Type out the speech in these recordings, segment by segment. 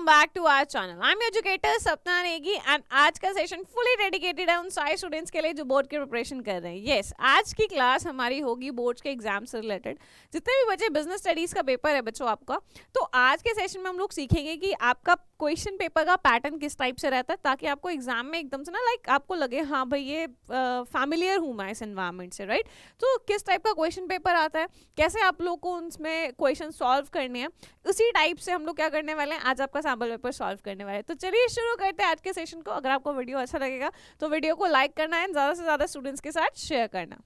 Welcome back to our channel. I am educator Sapna Negi and आज का session fully dedicated है उन सारे स्टूडेंट्स के लिए जो बोर्ड की प्रिपरेशन कर रहे हैं। यस, आज की क्लास हमारी होगी बोर्ड्स के एग्जाम से रिलेटेड। जितने भी बच्चे बिजनेस स्टडीज का पेपर है बच्चों आपका, तो आज के सेशन में हम लोग सीखेंगे कि आपका क्वेश्चन पेपर का पैटर्न किस टाइप से रहता है, ताकि आपको एग्जाम में एकदम से ना आपको लगे हाँ भाई ये फैमिलियर हूँ मैं इस एनवायरनमेंट से, राइट। तो किस टाइप का क्वेश्चन पेपर आता है, कैसे आप लोग को उसमें क्वेश्चन सॉल्व करने हैं, उसी टाइप से हम लोग क्या करने वाले हैं, आज आपका सैम्पल पेपर सॉल्व करने वाले हैं। तो चलिए शुरू करते हैं आज के सेशन को। अगर आपको वीडियो अच्छा लगेगा तो वीडियो को लाइक करना है, ज़्यादा से ज़्यादा स्टूडेंट्स के साथ शेयर करना।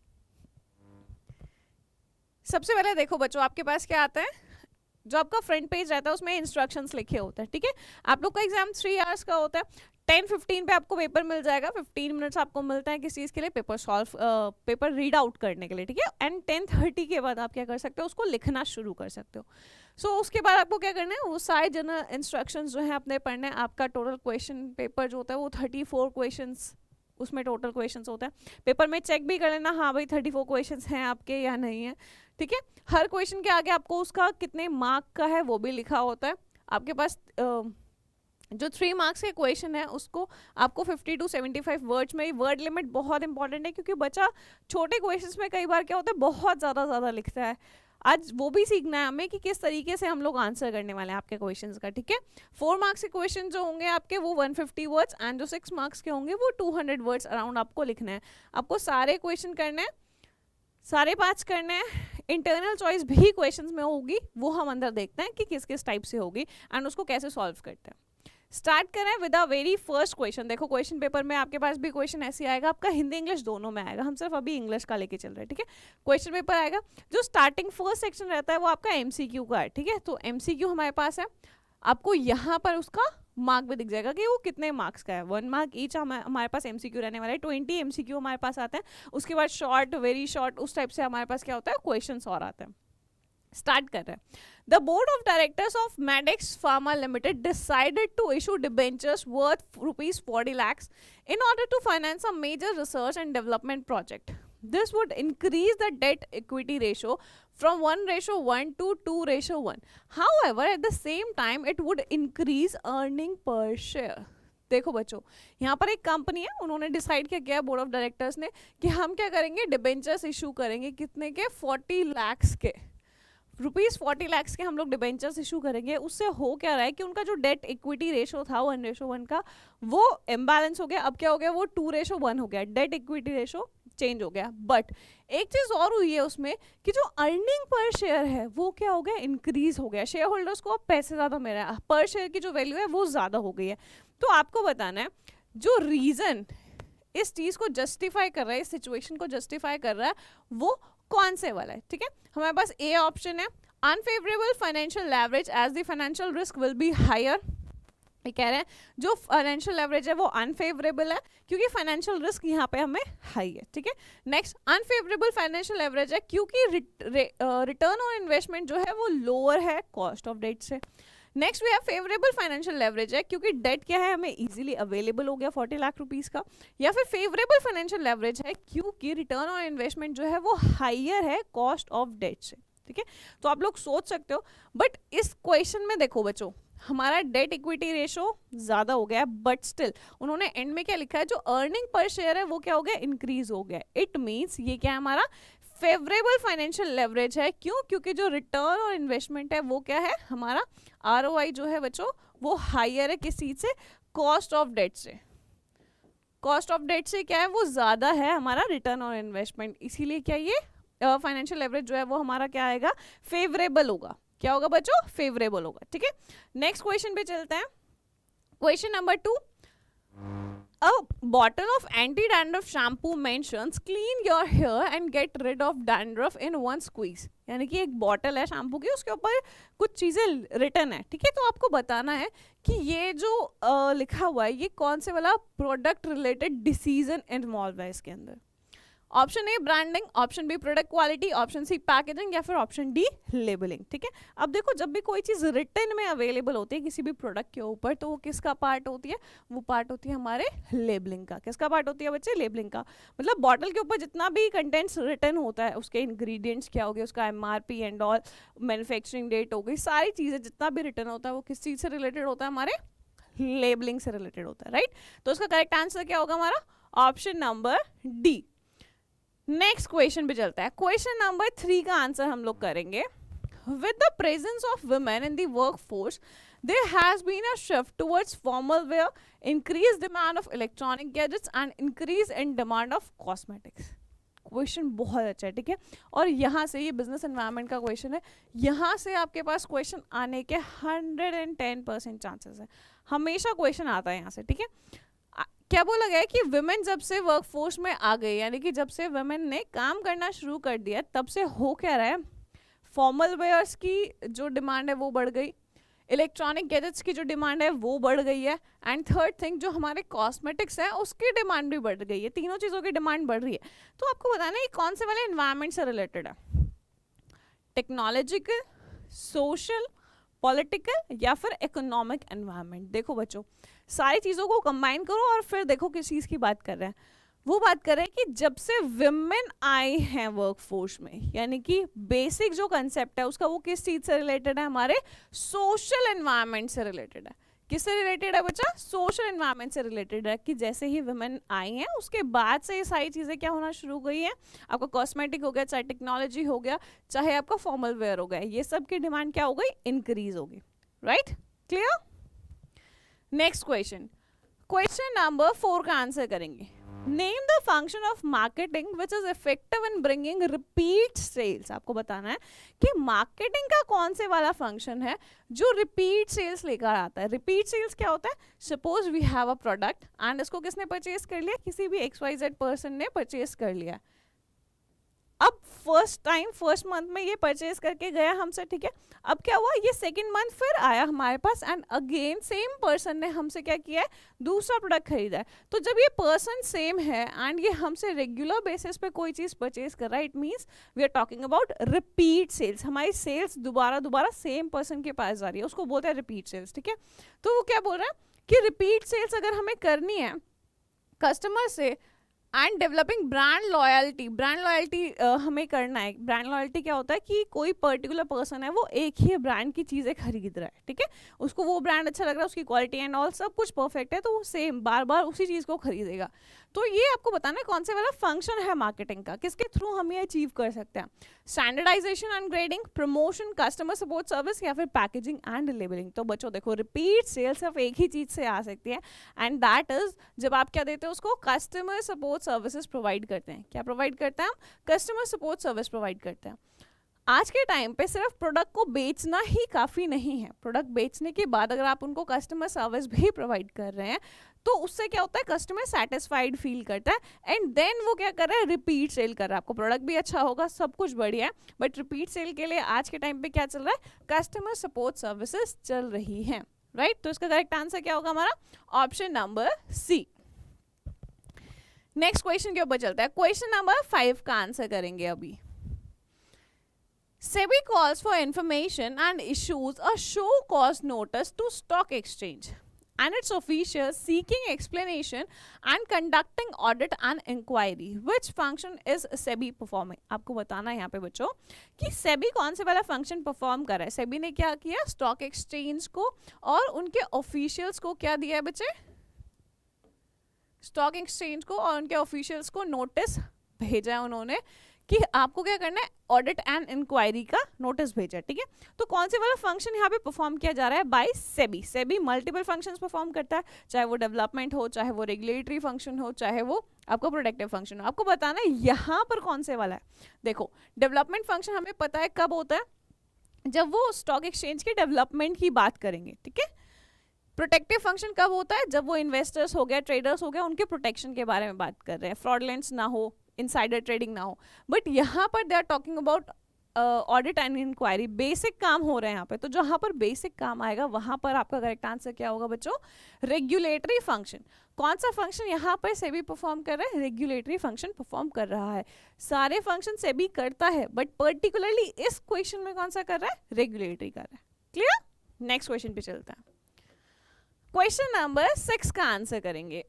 सबसे पहले देखो बच्चों, आपके पास क्या आता है, जो आपका फ्रंट पेज रहता है उसमें इंस्ट्रक्शंस लिखे होते हैं, ठीक है। आप लोग का एग्जाम 3 आवर्स का होता है। 10:15 पे आपको पेपर मिल जाएगा, 15 मिनट्स आपको मिलता है किस चीज़ के लिए, पेपर रीड आउट करने के लिए, ठीक है। एंड 10:30 के बाद आप क्या कर सकते हो, उसको लिखना शुरू कर सकते हो। सो उसके बाद आपको क्या करना है, वो सारे जनरल इंस्ट्रक्शंस जो है अपने पढ़ने हैं। आपका टोटल क्वेश्चन पेपर जो होता है वो 34 क्वेश्चंस उसमें टोटल क्वेश्चंस होता है। पेपर में चेक भी कर लेना हाँ भाई 34 क्वेश्चंस हैं आपके या नहीं है, ठीक है। हर क्वेश्चन के आगे आपको उसका कितने मार्क का है वो भी लिखा होता है। आपके पास जो 3 मार्क्स के क्वेश्चन है उसको आपको 50 to 75 वर्ड्स में, वर्ड लिमिट बहुत इंपॉर्टेंट है क्योंकि बच्चा छोटे क्वेश्चंस में कई बार क्या होता है बहुत ज़्यादा लिखता है। आज वो भी सीखना है हमें कि किस तरीके से हम लोग आंसर करने वाले हैं आपके क्वेश्चंस का, ठीक है। 4 मार्क्स के क्वेश्चन जो होंगे आपके वो 150 वर्ड्स एंड जो 6 मार्क्स के होंगे वो 200 वर्ड्स अराउंड आपको लिखना है। आपको सारे क्वेश्चन करने हैं, सारे 5 करने हैं। इंटरनल चॉइस भी क्वेश्चंस में होगी, वो हम अंदर देखते हैं कि किस किस टाइप से होगी एंड उसको कैसे सॉल्व करते हैं। स्टार्ट करें with the very first question. देखो क्वेश्चन पेपर में आपके पास भी क्वेश्चन ऐसे आएगा, आपका हिंदी इंग्लिश दोनों में आएगा, हम सिर्फ अभी इंग्लिश का लेके चल रहे हैं, ठीक है। क्वेश्चन पेपर आएगा, जो स्टार्टिंग फर्स्ट सेक्शन रहता है वो आपका एमसीक्यू का है, ठीक है। तो एमसीक्यू हमारे पास है, आपको यहाँ पर उसका मार्क भी दिख जाएगा कि वो कितने मार्क्स का है। 1 मार्क ईच हमारे पास एमसीक्यू रहने वाला है। 20 एमसीक्यू हमारे पास आते हैं। उसके बाद शॉर्ट, वेरी शॉर्ट, उस टाइप से हमारे पास क्या होता है क्वेश्चन और आते हैं। स्टार्ट कर रहे हैं। The board of directors of Maddox Pharma Limited decided to issue debentures worth rupees 40 lakhs in order to finance a major research and development project. This would increase the debt equity ratio from 1:1 to 2:1. However, at the same time, it would increase earning per share. देखो बच्चों, यहाँ पर एक company है, उन्होंने decide क्या किया board of directors ने कि हम क्या करेंगे, डिबेंचर्स इशू करेंगे। कितने के, 40 लाख्स के, रुपीज़ 40 लाख्स के हम लोग डिबेंचर्स इशू करेंगे। उससे हो क्या रहा है कि उनका जो डेट इक्विटी रेशो था 1:1 का, वो इम्बैलेंस हो गया। अब क्या हो गया, वो 2:1 हो गया, डेट इक्विटी रेशो चेंज हो गया। बट एक चीज़ और हुई है उसमें कि जो अर्निंग पर शेयर है वो क्या हो गया, इंक्रीज हो गया। शेयर होल्डर्स को अब पैसे ज़्यादा मिल रहा है, पर शेयर की जो वैल्यू है वो ज़्यादा हो गई है। तो आपको बताना है जो रीज़न इस चीज़ को जस्टिफाई कर रहा है, इस सिचुएशन को जस्टिफाई कर रहा है, वो कौन से वाला है, ठीक है। हमारे पास ए ऑप्शन है, unfavourable financial leverage as the financial risk will be higher. ये कह रहे हैं जो फाइनेंशियल लेवरेज है वो अनफेवरेबल है क्योंकि फाइनेंशियल रिस्क यहाँ पे हमें हाई है, ठीक है। नेक्स्ट, अनफेवरेबल फाइनेंशियल लेवरेज है क्योंकि रिटर्न ऑन इन्वेस्टमेंट जो है वो लोअर है कॉस्ट ऑफ डेट से। Next we have favourable financial leverage है क्योंकि डेट क्या है हमें इजीली अवेलेबल हो गया 40 लाख रुपीस का। या फिर फेवरेबल फाइनेंशियल लेवरेज है क्योंकि रिटर्न ऑन इन्वेस्टमेंट जो है वो हाइयर है कॉस्ट ऑफ डेट से, ठीक है। तो आप लोग सोच सकते हो, बट इस क्वेश्चन में देखो बच्चों, हमारा डेट इक्विटी रेशो ज़्यादा हो गया है, बट स्टिल उन्होंने एंड में क्या लिखा है, जो अर्निंग पर शेयर है वो क्या हो गया, इंक्रीज हो गया। इट मीन्स ये क्या है, हमारा फेवरेबल फाइनेंशियल लेवरेज है। क्यों, क्योंकि जो रिटर्न और इन्वेस्टमेंट है वो क्या है, हमारा आरओआई जो है बच्चों वो हाइयर है किस चीज़ से, कॉस्ट ऑफ डेट से। कॉस्ट ऑफ डेट से क्या है, वो ज़्यादा है हमारा रिटर्न और इन्वेस्टमेंट, इसीलिए क्या ये फाइनेंशियल लेवरेज जो है वो हमारा क्या आएगा, फेवरेबल होगा। क्या होगा बच्चों, फेवरेबल होगा, ठीक है। नेक्स्ट क्वेश्चन पे चलते हैं। Question number 2, a bottle of anti-dandruff shampoo mentions clean your hair and get rid of dandruff in one squeeze। यानी कि एक बॉटल है शैम्पू की, उसके ऊपर कुछ चीज़ें रिटर्न है, ठीक है। तो आपको बताना है कि ये जो लिखा हुआ है ये कौन से वाला प्रोडक्ट रिलेटेड डिसीजन इन्वॉल्व है इसके अंदर। Option A branding, option B product quality, option C packaging या फिर ऑप्शन डी लेबलिंग। ठीक है, अब देखो जब भी कोई चीज़ रिटन में अवेलेबल होती है किसी भी प्रोडक्ट के ऊपर तो वो किसका पार्ट होती है, वो पार्ट होती है हमारे लेबलिंग का। किसका पार्ट होती है बच्चे, लेबलिंग का। मतलब बॉटल के ऊपर जितना भी कंटेंट्स रिटन होता है, उसके इंग्रेडिएंट्स क्या हो गए, उसका MRP and all, manufacturing date हो गई, सारी चीज़ें जितना भी रिटन होता है वो किस चीज़ से रिलेटेड होता है, हमारे लेबलिंग से रिलेटेड होता है, राइट। तो उसका करेक्ट आंसर क्या होगा हमारा, option number D. Next question पे चलता है। क्वेश्चन नंबर 3 का आंसर हम लोग करेंगे। With the presence of women in the workforce there has been a shift towards formal wear, increased demand of electronic gadgets and increase in demand of cosmetics। Question बहुत अच्छा है, ठीक है, और यहाँ से ये बिजनेस एनवायरनमेंट का क्वेश्चन है, यहाँ से आपके पास क्वेश्चन आने के 110% चांसेस है, हमेशा क्वेश्चन आता है यहाँ से, ठीक है। क्या बोला गया है कि वुमेन जब से वर्कफोर्स में आ गई, यानी कि जब से वुमेन ने काम करना शुरू कर दिया, तब से हो क्या रहा है, फॉर्मल वेयर्स की जो डिमांड है वो बढ़ गई, इलेक्ट्रॉनिक गैजेट्स की जो डिमांड है वो बढ़ गई है, एंड थर्ड थिंग जो हमारे कॉस्मेटिक्स है उसकी डिमांड भी बढ़ गई है। तीनों चीज़ों की डिमांड बढ़ रही है। तो आपको बताना है ये कौन से वाले एनवायरनमेंट से रिलेटेड है, टेक्नोलॉजिकल, सोशल, पॉलिटिकल या फिर इकोनॉमिक एनवायरनमेंट। देखो बच्चों, सारी चीज़ों को कंबाइन करो और फिर देखो किस चीज़ की बात कर रहे हैं। वो बात कर रहे हैं कि जब से विमेन आए हैं वर्कफोर्स में, यानी कि बेसिक जो कंसेप्ट है उसका वो किस चीज़ से रिलेटेड है, हमारे सोशल एनवायरनमेंट से रिलेटेड है। किससे रिलेटेड है बच्चा, सोशल एनवायरनमेंट से रिलेटेड है, कि जैसे ही वुमेन आई हैं उसके बाद से ये सारी चीज़ें क्या होना शुरू हो गई हैं, आपका कॉस्मेटिक हो गया, चाहे टेक्नोलॉजी हो गया, चाहे आपका फॉर्मल वेयर हो गया, ये सब की डिमांड क्या हो गई, इंक्रीज होगी, right, clear. Next question, question number 4 का आंसर करेंगे। Name the function of marketing which is effective in bringing repeat sales. आपको बताना है कि मार्केटिंग का कौन से वाला फंक्शन है जो रिपीट सेल्स लेकर आता है। रिपीट सेल्स क्या होता है, suppose we have a product and इसको किसने परचेज कर लिया, किसी भी XYZ पर्सन ने परचेज कर लिया। अब फर्स्ट टाइम फर्स्ट मंथ में ये परचेज करके गया हमसे, ठीक है, अब क्या हुआ, ये सेकंड मंथ फिर आया हमारे पास एंड अगेन सेम पर्सन ने हमसे क्या किया है, दूसरा प्रोडक्ट खरीदा है। तो जब ये पर्सन सेम है एंड ये हमसे रेगुलर बेसिस पे कोई चीज़ परचेज कर रहा है, it means we are talking about repeat sales. हमारी सेल्स दोबारा सेम पर्सन के पास जा रही है, उसको बोलते हैं रिपीट सेल्स, ठीक है। तो वो क्या बोल रहा है कि रिपीट सेल्स अगर हमें करनी है कस्टमर से and developing brand loyalty, brand loyalty हमें करना है। ब्रांड लॉयल्टी क्या होता है कि कोई पर्टिकुलर पर्सन है वो एक ही ब्रांड की चीज़ें खरीद रहा है, ठीक है, उसको वो ब्रांड अच्छा लग रहा है, उसकी क्वालिटी एंड ऑल सब कुछ परफेक्ट है, तो वो सेम बार बार उसी चीज़ को खरीदेगा। तो ये आपको बताना है कौन से वाला फंक्शन है मार्केटिंग का, किसके थ्रू हम ये अचीव कर सकते हैं, standardisation and grading, promotion, customer support service या फिर पैकेजिंग एंड लेबलिंग। तो बच्चों देखो, रिपीट सेल सिर्फ एक ही चीज़ से आ सकती है एंड दैट इज जब आप क्या देते हो उसको, कस्टमर सपोर्ट सर्विसेज प्रोवाइड करते हैं। क्या प्रोवाइड करते हैं हम, कस्टमर सपोर्ट सर्विस प्रोवाइड करते हैं। आज के टाइम पे सिर्फ प्रोडक्ट को बेचना ही काफ़ी नहीं है, प्रोडक्ट बेचने के बाद अगर आप उनको कस्टमर सर्विस भी प्रोवाइड कर रहे हैं तो उससे क्या होता है, कस्टमर सेटिस्फाइड फील करता है एंड देन वो क्या कर रहा है, रिपीट सेल कर रहा है। आपको प्रोडक्ट भी अच्छा होगा, सब कुछ बढ़िया है, बट रिपीट सेल के लिए आज के टाइम पे क्या चल रहा है, कस्टमर सपोर्ट सर्विसेज चल रही हैं, राइट। तो इसका करेक्ट आंसर क्या होगा हमारा, option number C. Next question के ऊपर चलता है। क्वेश्चन नंबर 5 का आंसर करेंगे अभी। SEBI calls for information and issues a show cause notice to stock exchange and its officials seeking explanation and conducting audit and inquiry. Which function is SEBI performing? आपको बताना है यहाँ पे बच्चों कि SEBI कौन से वाला फंक्शन परफॉर्म कर रहा है। SEBI ने क्या किया, स्टॉक एक्सचेंज को और उनके ऑफिशियल्स को क्या दिया है बच्चे, स्टॉक एक्सचेंज को और उनके ऑफिशियल्स को नोटिस भेजा है उन्होंने कि आपको क्या करना है, ऑडिट एंड इंक्वायरी का नोटिस भेजा, ठीक है। तो कौन से वाला फंक्शन यहाँ पे परफॉर्म किया जा रहा है, by SEBI. SEBI multiple functions perform करता है, चाहे वो डेवलपमेंट हो, चाहे वो रेगुलेटरी फंक्शन हो, चाहे वो आपको प्रोटेक्टिव फंक्शन हो। आपको बताना है यहाँ पर कौन से वाला है। देखो, डेवलपमेंट फंक्शन हमें पता है कब होता है, जब वो स्टॉक एक्सचेंज के डेवलपमेंट की बात करेंगे, ठीक है। प्रोटेक्टिव फंक्शन कब होता है, जब वो इन्वेस्टर्स हो गया, ट्रेडर्स हो गया, उनके प्रोटेक्शन के बारे में बात कर रहे हैं, फ्रॉडलेंस ना हो, इनसाइडर ट्रेडिंग ना हो। बट यहाँ पर they are talking about audit and inquiry, basic काम हो रहे हैं यहाँ पे, तो जहां पर बेसिक काम आएगा वहां पर आपका करेक्ट आंसर क्या होगा बच्चों? Regulatory function. कौन सा फंक्शन यहाँ पर सेबी परफॉर्म कर रहा है? रेगुलेटरी फंक्शन परफॉर्म कर रहा है। सारे फंक्शन सेबी करता है बट पर्टिकुलरली इस क्वेश्चन में कौन सा कर रहा है? रेगुलेटरी कर रहा है। क्लियर? नेक्स्ट क्वेश्चन पे चलता है। क्वेश्चन नंबर 6 का आंसर करेंगे।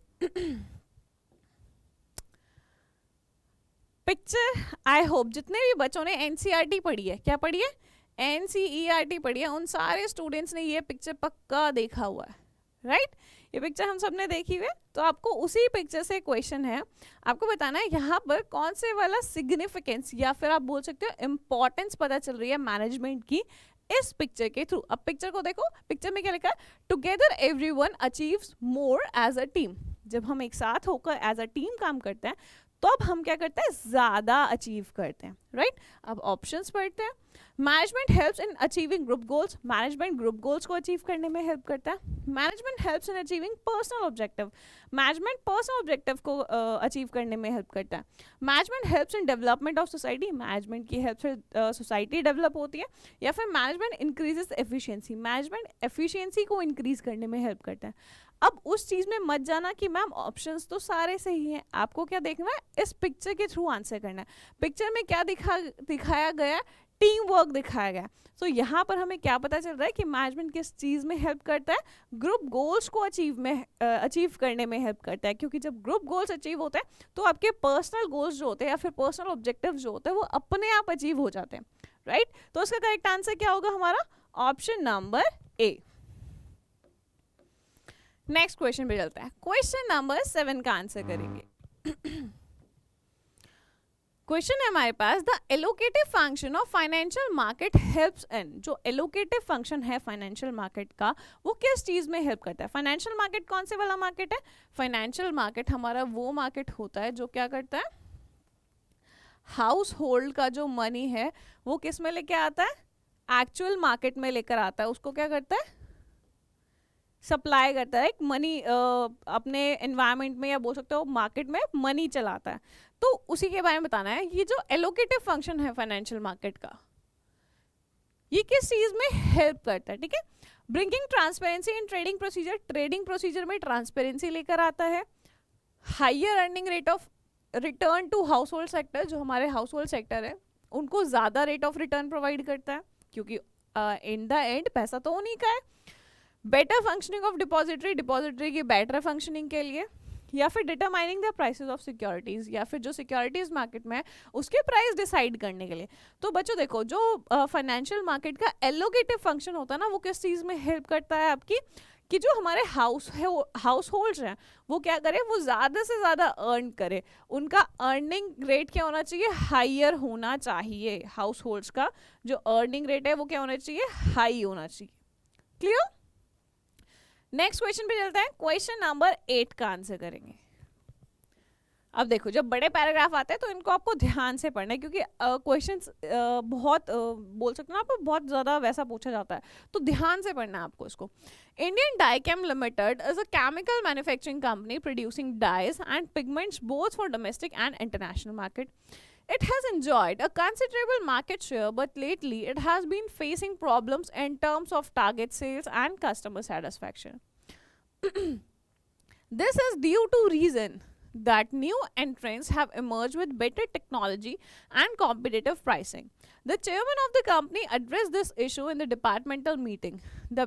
पिक्चर, आई होप जितने भी बच्चों ने एनसीईआरटी पढ़ी है, क्या पढ़ी है? एनसीईआरटी पढ़ी है, उन सारे स्टूडेंट्स ने ये पिक्चर पक्का देखा हुआ है, राइट? ये पिक्चर हम सब ने देखी हुई है, तो आपको उसी पिक्चर से क्वेश्चन है, आपको बताना है यहाँ पर कौन से वाला सिग्निफिकेंस या फिर आप बोल सकते हो इंपॉर्टेंस पता चल रही है मैनेजमेंट की इस पिक्चर के थ्रू। अब पिक्चर को देखो, पिक्चर में क्या लिखा है? Together everyone achieves more as a team. जब हम एक साथ होकर एज अ टीम काम करते हैं तो अब हम क्या करते हैं? ज्यादा अचीव करते हैं, राइट? अब ऑप्शंस पढ़ते हैं। Management helps in achieving group goals, management group goals को अचीव करने में हेल्प करता है। Management helps in achieving personal objective, management personal objective को अचीव करने में हेल्प करता है। Management helps in development of society, management की हेल्प से सोसाइटी डेवलप होती है। या फिर management increases efficiency, management efficiency को इंक्रीज करने में हेल्प करता है। अब उस चीज में मत जाना कि मैम ऑप्शंस तो सारे सही हैं, आपको क्या देखना है? इस पिक्चर के थ्रू आंसर करना है। पिक्चर में क्या दिखाया गया? टीम वर्क दिखाया गया। तो यहाँ पर हमें क्या पता चल रहा है कि मैनेजमेंट किस चीज में हेल्प करता है? ग्रुप गोल्स को अचीव करने में हेल्प करता है, क्योंकि जब ग्रुप गोल्स अचीव होते हैं तो आपके पर्सनल गोल्स जो होते हैं या फिर पर्सनल ऑब्जेक्टिव जो होते हैं वो अपने आप अचीव हो जाते हैं, राइट? तो उसका करेक्ट आंसर क्या होगा हमारा? ऑप्शन नंबर ए। नेक्स्ट क्वेश्चन पे चलता है। क्वेश्चन नंबर 7 का आंसर करेंगे। क्वेश्चन है हमारे पास, the allocative function of financial market helps in. जो एलोकेटिव फंक्शन है फाइनेंशियल मार्केट का वो किस चीज में हेल्प करता है? फाइनेंशियल मार्केट कौन से वाला मार्केट है? फाइनेंशियल मार्केट हमारा वो मार्केट होता है जो क्या करता है? हाउस होल्ड का जो मनी है वो किस में लेके आता है? एक्चुअल मार्केट में लेकर आता है। उसको क्या करता है? सप्लाई करता है। एक मनी अपने एनवायरनमेंट में या बोल सकते हो मार्केट में मनी चलाता है। तो उसी के बारे में बताना है। ये जो एलोकेटिव फंक्शन है फाइनेंशियल मार्केट का, ये किस चीज में हेल्प करता है? ठीक है, bringing transparency in trading procedure, trading procedure में ट्रांसपेरेंसी लेकर आता है। Higher earning rate of return to household sector, जो हमारे हाउस होल्ड सेक्टर है उनको ज्यादा रेट ऑफ रिटर्न प्रोवाइड करता है, क्योंकि इन द एंड पैसा तो उन्हीं का है। Better functioning of depository, depository की बेटर फंक्शनिंग के लिए। या फिर determining the prices of securities, या फिर जो सिक्योरिटीज मार्केट में है उसके प्राइस डिसाइड करने के लिए। तो बच्चों देखो, जो फाइनेंशियल मार्केट का एलोकेटिव फंक्शन होता है ना, वो किस चीज में हेल्प करता है आपकी? कि जो हमारे हाउस होल्ड्स हैं वो क्या करें? वो ज़्यादा से ज़्यादा अर्न करे। उनका अर्निंग रेट क्या होना चाहिए? हाइयर होना चाहिए। हाउस होल्ड्स का जो अर्निंग रेट है वो क्या होना चाहिए? हाई होना चाहिए। क्लियर? नेक्स्ट क्वेश्चन पे चलते हैं। क्वेश्चन नंबर 8 का आंसर करेंगे। अब देखो, जब बड़े पैराग्राफ आते हैं तो इनको आपको ध्यान से पढ़ना है, क्योंकि क्वेश्चंस बहुत बोल सकते हैं आपको बहुत ज़्यादा वैसा पूछा जाता है, तो ध्यान से पढ़ना है आपको इसको। Indian Dyechem Limited is a chemical manufacturing company producing dyes and pigments both for domestic and international market. It has enjoyed a considerable market share, but lately it has been facing problems in terms of target sales and customer satisfaction. This is due to reason that new entrants have emerged with better technology and competitive pricing. The chairman of the company addressed this issue in the departmental meeting. The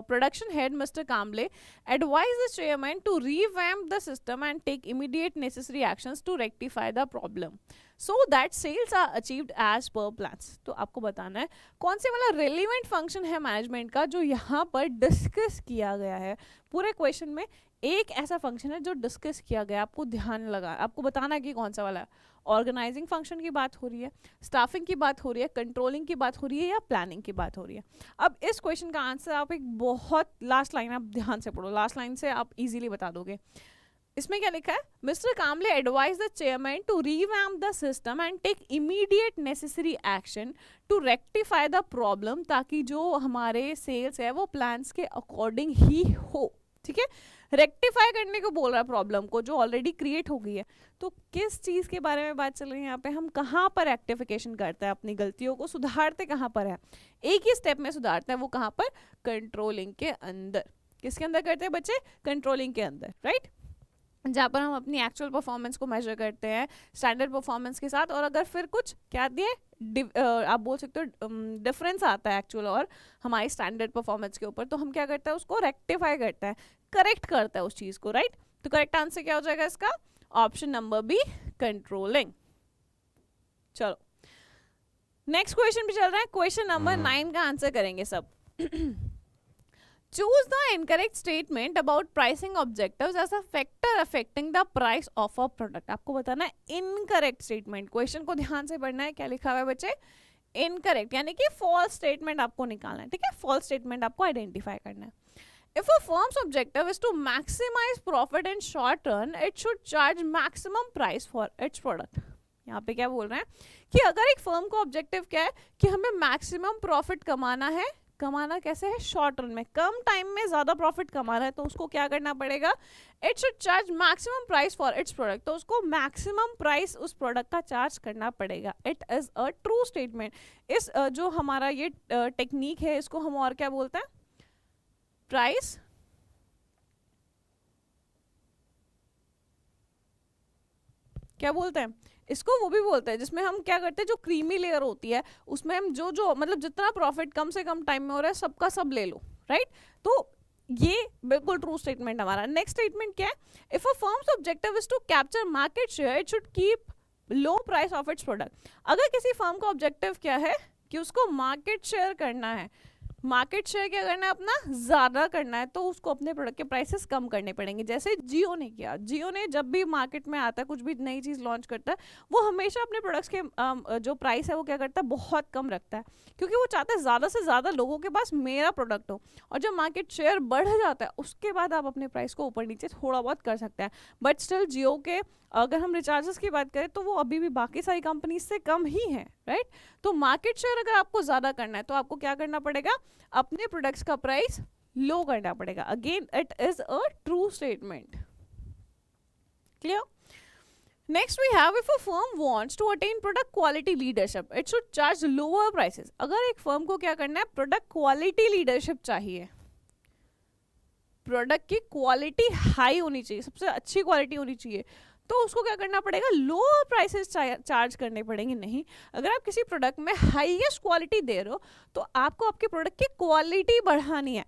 production head, Mr. Kamble, advised the chairman to revamp the system and take immediate necessary actions to rectify the problem, so that sales are achieved as per plans. तो आपको बताना है कौन से वाला relevant function है management का जो यहाँ पर डिस्कस किया गया है। पूरे क्वेश्चन में एक ऐसा फंक्शन है जो डिस्कस किया गया, आपको ध्यान लगा, आपको बताना है कि कौन सा वाला है। ऑर्गेनाइजिंग फंक्शन की बात हो रही है, स्टाफिंग की बात हो रही है, कंट्रोलिंग की बात हो रही है, या प्लानिंग की बात हो रही है। अब इस क्वेश्चन का आंसर आप एक बहुत लास्ट लाइन आप ध्यान से पढ़ो, लास्ट लाइन से आप इजीली बता दोगे। इसमें क्या लिखा है? Mister Kamle advise the chairman to revamp the system and take immediate necessary action to rectify the problem, ताकि जो हमारे सेल्स है वो प्लान्स के अकॉर्डिंग ही हो। ठीक है, रेक्टिफाई करने को बोल रहा है प्रॉब्लम को जो ऑलरेडी क्रिएट हो गई है। तो किस चीज के बारे में बात चल रही है यहाँ पे, हम कहाँ पर रेक्टिफिकेशन करते हैं, अपनी गलतियों को सुधारते कहाँ पर है, एक ही स्टेप में सुधारते हैं, वो कहाँ पर, कंट्रोलिंग के अंदर। किसके अंदर करते हैं बच्चे, कंट्रोलिंग के अंदर, राइट, जहाँ पर हम अपनी एक्चुअल परफॉर्मेंस को मेजर करते हैं स्टैंडर्ड परफॉर्मेंस के साथ, और अगर फिर कुछ क्या दिए, आप बोल सकते हो डिफरेंस आता है एक्चुअल और हमारी स्टैंडर्ड परफॉर्मेंस के ऊपर, तो हम क्या करते हैं, उसको रेक्टिफाई करते हैं, करेक्ट करता है उस चीज़ को, राइट। तो करेक्ट आंसर क्या हो जाएगा इसका, ऑप्शन नंबर बी, कंट्रोलिंग। चलो नेक्स्ट क्वेश्चन भी चल रहा है, क्वेश्चन नंबर 9 का आंसर करेंगे सब। Choose the incorrect statement about pricing objectives as a factor affecting the price of a product। आपको बताना है इनकरेक्ट स्टेटमेंट, क्वेश्चन को ध्यान से पढ़ना है, क्या लिखा हुआ है बच्चे, इनकरेक्ट, यानी कि फॉल्स स्टेटमेंट आपको निकालना है, ठीक है, फॉल्स स्टेटमेंट आपको आइडेंटिफाई करना है। If a firm's objective is to maximize profit in short run, it should charge maximum price for its product। यहाँ पे क्या बोल रहे हैं कि अगर एक फर्म का ऑब्जेक्टिव क्या है कि हमें मैक्सिमम प्रॉफिट कमाना है, कमाना कैसे है, शॉर्ट रन में, कम टाइम में ज्यादा प्रॉफिट कमाना है, तो उसको क्या करना पड़ेगा, it should charge maximum price for its product, तो उसको मैक्सिमम प्राइस उस प्रोडक्ट का चार्ज करना पड़ेगा। It is a true statement. इस जो हमारा ये टेक्निक है, इसको हम और क्या बोलते हैं, प्राइस क्या बोलते हैं इसको, वो भी बोलते हैं, जिसमें हम क्या करते हैं, जो क्रीमी लेयर होती है उसमें हम जो जो मतलब जितना प्रॉफिट कम से कम टाइम में हो रहा है सबका सब ले लो, राइट। तो ये बिल्कुल ट्रू स्टेटमेंट हमारा। नेक्स्ट स्टेटमेंट क्या है, if a firm's objective is to capture market share, it should keep low price of its product. अगर किसी फर्म का ऑब्जेक्टिव क्या है कि उसको मार्केट शेयर करना है, मार्केट शेयर क्या करना है, अपना ज़्यादा करना है, तो उसको अपने प्रोडक्ट के प्राइसेस कम करने पड़ेंगे। जैसे जियो ने किया, जियो ने जब भी मार्केट में आता है, कुछ भी नई चीज़ लॉन्च करता है, वो हमेशा अपने प्रोडक्ट्स के जो प्राइस है वो क्या करता है, बहुत कम रखता है, क्योंकि वो चाहता है ज़्यादा से ज़्यादा लोगों के पास मेरा प्रोडक्ट हो। और जब मार्केट शेयर बढ़ जाता है उसके बाद आप अपने प्राइस को ऊपर नीचे थोड़ा बहुत कर सकते हैं, बट स्टिल जियो के अगर हम रिचार्जेस की बात करें तो वो अभी भी बाकी सारी कंपनीज से कम ही है, राइट। तो मार्केट शेयर अगर आपको ज़्यादा करना है तो आपको क्या करना पड़ेगा, अपने प्रोडक्ट्स का प्राइस लो करना पड़ेगा। Again it is a true statement, clear. Next we have, if a firm wants to attain product quality leadership, it should charge lower prices. अगर एक फर्म को क्या करना है, प्रोडक्ट क्वालिटी लीडरशिप चाहिए, प्रोडक्ट की क्वालिटी हाई होनी चाहिए, सबसे अच्छी क्वालिटी होनी चाहिए, तो उसको क्या करना पड़ेगा, लोअर प्राइसेस चार्ज करने पड़ेंगे। नहीं, अगर आप किसी प्रोडक्ट में हाईएस्ट क्वालिटी दे रहे हो तो आपको आपके प्रोडक्ट की क्वालिटी बढ़ानी है,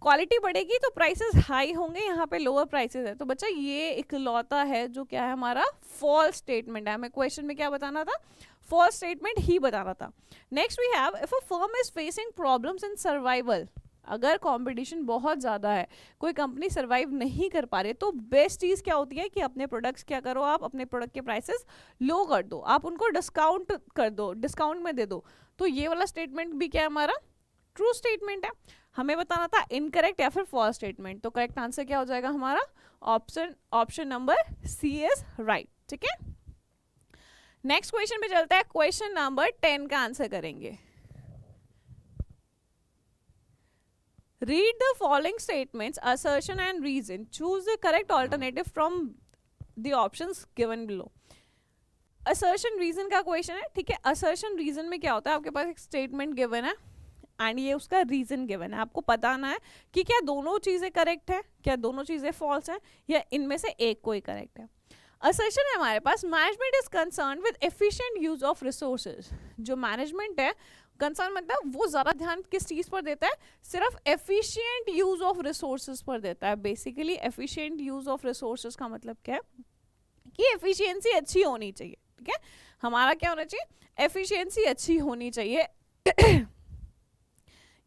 क्वालिटी बढ़ेगी तो प्राइसेस हाई होंगे, यहाँ पे लोअर प्राइसेस है। तो बच्चा ये इकलौता है जो क्या है, हमारा फॉल्स स्टेटमेंट है। हमें क्वेश्चन में क्या बताना था, फॉल्स स्टेटमेंट ही बताना था। Next we have, if a firm is facing problems in survival, अगर कंपटीशन बहुत ज़्यादा है, कोई कंपनी सर्वाइव नहीं कर पा रही, तो बेस्ट चीज़ क्या होती है कि अपने प्रोडक्ट्स क्या करो, आप अपने प्रोडक्ट के प्राइसेस लो कर दो, आप उनको डिस्काउंट कर दो, डिस्काउंट में दे दो। तो ये वाला स्टेटमेंट भी क्या है, हमारा ट्रू स्टेटमेंट है। हमें बताना था इनकरेक्ट या फिर फॉल्स स्टेटमेंट, तो करेक्ट आंसर क्या हो जाएगा हमारा, option number C is right, ठीक है। नेक्स्ट क्वेश्चन पे चलता है, क्वेश्चन नंबर 10 का आंसर करेंगे। Read the following statements, assertion and reason. Choose the correct alternative from the options given below. Assertion reason का क्वेश्चन है, ठीक है। assertion reason में क्या होता है, आपके पास एक स्टेटमेंट गिवन है एंड ये उसका रीजन गिवन है, आपको बताना है कि क्या दोनों चीज़ें करेक्ट है, क्या दोनों चीज़ें फॉल्स हैं, या इनमें से एक कोई करेक्ट है। असर्शन है हमारे पास, management is concern with efficient use of resources. जो मैनेजमेंट है, कंसर्न मतलब वो ज़्यादा ध्यान किस चीज़ पर देता है, सिर्फ एफिशिएंट यूज ऑफ रिसोर्सेज पर देता है। Basically efficient use of resources का मतलब क्या है कि एफिशिएंसी अच्छी होनी चाहिए, ठीक है। हमारा क्या होना चाहिए, एफिशिएंसी अच्छी होनी चाहिए।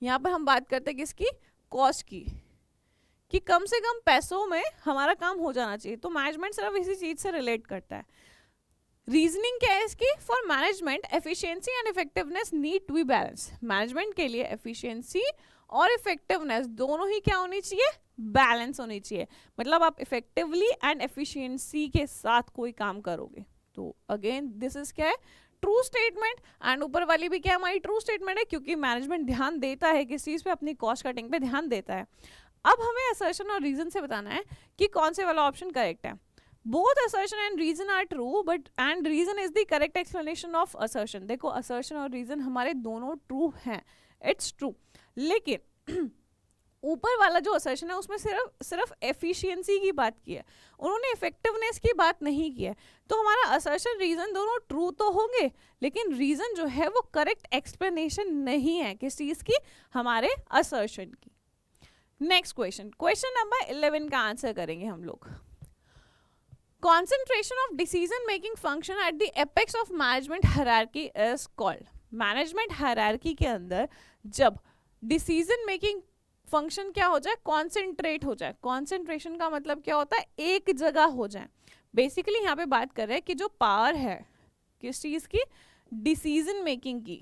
यहाँ पर हम बात करते हैं किसकी, कॉस्ट की, कि कम से कम पैसों में हमारा काम हो जाना चाहिए। तो मैनेजमेंट सिर्फ इसी चीज़ से रिलेट करता है। रीजनिंग क्या है इसकी, for management efficiency and effectiveness need to be balance. Management के लिए एफिशिएंसी और इफेक्टिवनेस दोनों ही क्या होनी चाहिए, बैलेंस होनी चाहिए। मतलब आप इफेक्टिवली एंड एफिशिएंसी के साथ कोई काम करोगे। तो अगेन दिस इज क्या है, ट्रू स्टेटमेंट। एंड ऊपर वाली भी क्या हमारी ट्रू स्टेटमेंट है, क्योंकि मैनेजमेंट ध्यान देता है किस चीज़ पे, अपनी कॉस्ट कटिंग पे ध्यान देता है। अब हमें असर्शन और रीजन से बताना है कि कौन से वाला ऑप्शन करेक्ट है. Both assertion and reason are true but and reason is the correct explanation of assertion. देखो असर्शन और रीजन हमारे दोनों ट्रू हैं, इट्स ट्रू. लेकिन ऊपर वाला जो असर्शन है उसमें सिर्फ एफिशिएंसी की बात की है, उन्होंने इफेक्टिवनेस की बात नहीं की है. तो हमारा असर्शन रीजन दोनों ट्रू तो होंगे, लेकिन रीजन जो है वो करेक्ट एक्सप्लेनेशन नहीं है किस चीज की, हमारे असर्शन की. नेक्स्ट क्वेश्चन, क्वेश्चन नंबर 11 का आंसर करेंगे हम लोग. Concentration of decision making function at the apex of management hierarchy is called. Management hierarchy के अंदर जब डिसीजन मेकिंग फंक्शन क्या हो जाए, कॉन्सेंट्रेट हो जाए. कॉन्सेंट्रेशन का मतलब क्या होता है, एक जगह हो जाए. बेसिकली यहाँ पे बात कर रहे हैं कि जो पावर है किस चीज की, डिसीजन मेकिंग की.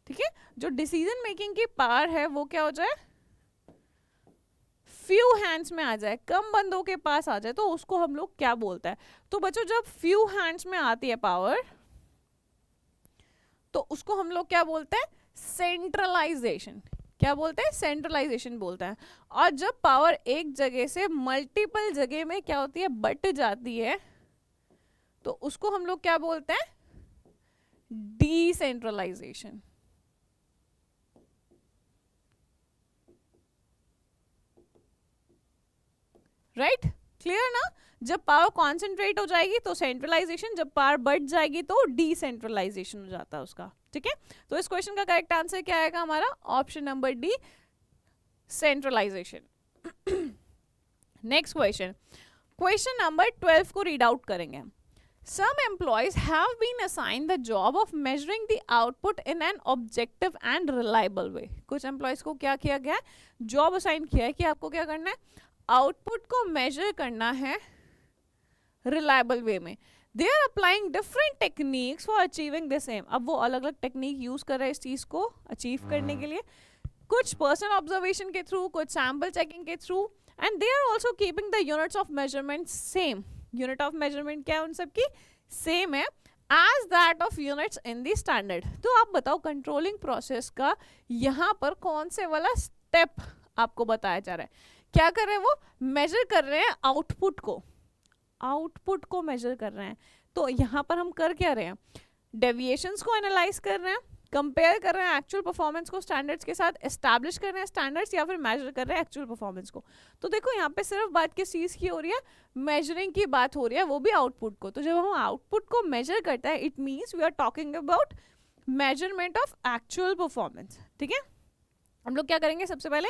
ठीक है, जो डिसीजन मेकिंग की पावर है वो क्या हो जाए, फ्यू हैंड्स में आ जाए, कम बंदों के पास आ जाए. तो उसको हम लोग क्या बोलते हैं. तो बच्चों जब फ्यू हैंड्स में आती है पावर तो उसको हम लोग क्या बोलते हैं, सेंट्रलाइजेशन. क्या बोलते हैं, सेंट्रलाइजेशन बोलते हैं. और जब पावर एक जगह से मल्टीपल जगह में क्या होती है, बट जाती है, तो उसको हम लोग क्या बोलते हैं, डिसेंट्रलाइजेशन. राइट, क्लियर ना. जब पावर कॉन्सेंट्रेट हो जाएगी तो सेंट्रलाइजेशन, जब पावर बढ़ जाएगी तो डिसेंट्रलाइजेशन हो जाता है उसका. ठीक है, तो इस क्वेश्चन का करेक्ट आंसर क्या आएगा हमारा, option number D, centralization. Next question, question number 12 को रीड आउट करेंगे. Some employees have been assigned the job of measuring the output in an objective and reliable way. कुछ एम्प्लॉयज को क्या किया गया है, जॉब असाइन किया है कि आपको क्या करना है, आउटपुट को मेजर करना है रिलायबल वे में. They are applying different techniques for achieving the same. अब वो अलग अलग टेक्निक यूज कर रहे हैं इस चीज को अचीव करने के लिए, कुछ पर्सनल ऑब्जर्वेशन के थ्रू, कुछ सैंपल चेकिंग के through, and they are also keeping the units of measurement same. Unit of measurement क्या है उन सबकी, सेम है as that of units in the standard. तो आप बताओ कंट्रोलिंग प्रोसेस का यहाँ पर कौन से वाला स्टेप आपको बताया जा रहा है. क्या कर रहे हैं वो, मेजर कर रहे हैं आउटपुट को, आउटपुट को मेजर कर रहे हैं. तो यहाँ पर हम कर क्या रहे हैं, डेविएशंस को एनालाइज कर रहे हैं, कंपेयर कर रहे हैं एक्चुअल परफॉर्मेंस को स्टैंडर्ड्स के साथ, एस्टैब्लिश कर रहे हैं स्टैंडर्ड्स, या फिर मेजर कर रहे हैं एक्चुअल परफॉर्मेंस को. तो देखो यहाँ पे सिर्फ बात किस चीज की हो रही है, मेजरिंग की बात हो रही है, वो भी आउटपुट को. तो जब हम आउटपुट को मेजर करते हैं it means we are talking about measurement of actual performance. ठीक है, हम लोग क्या करेंगे, सबसे पहले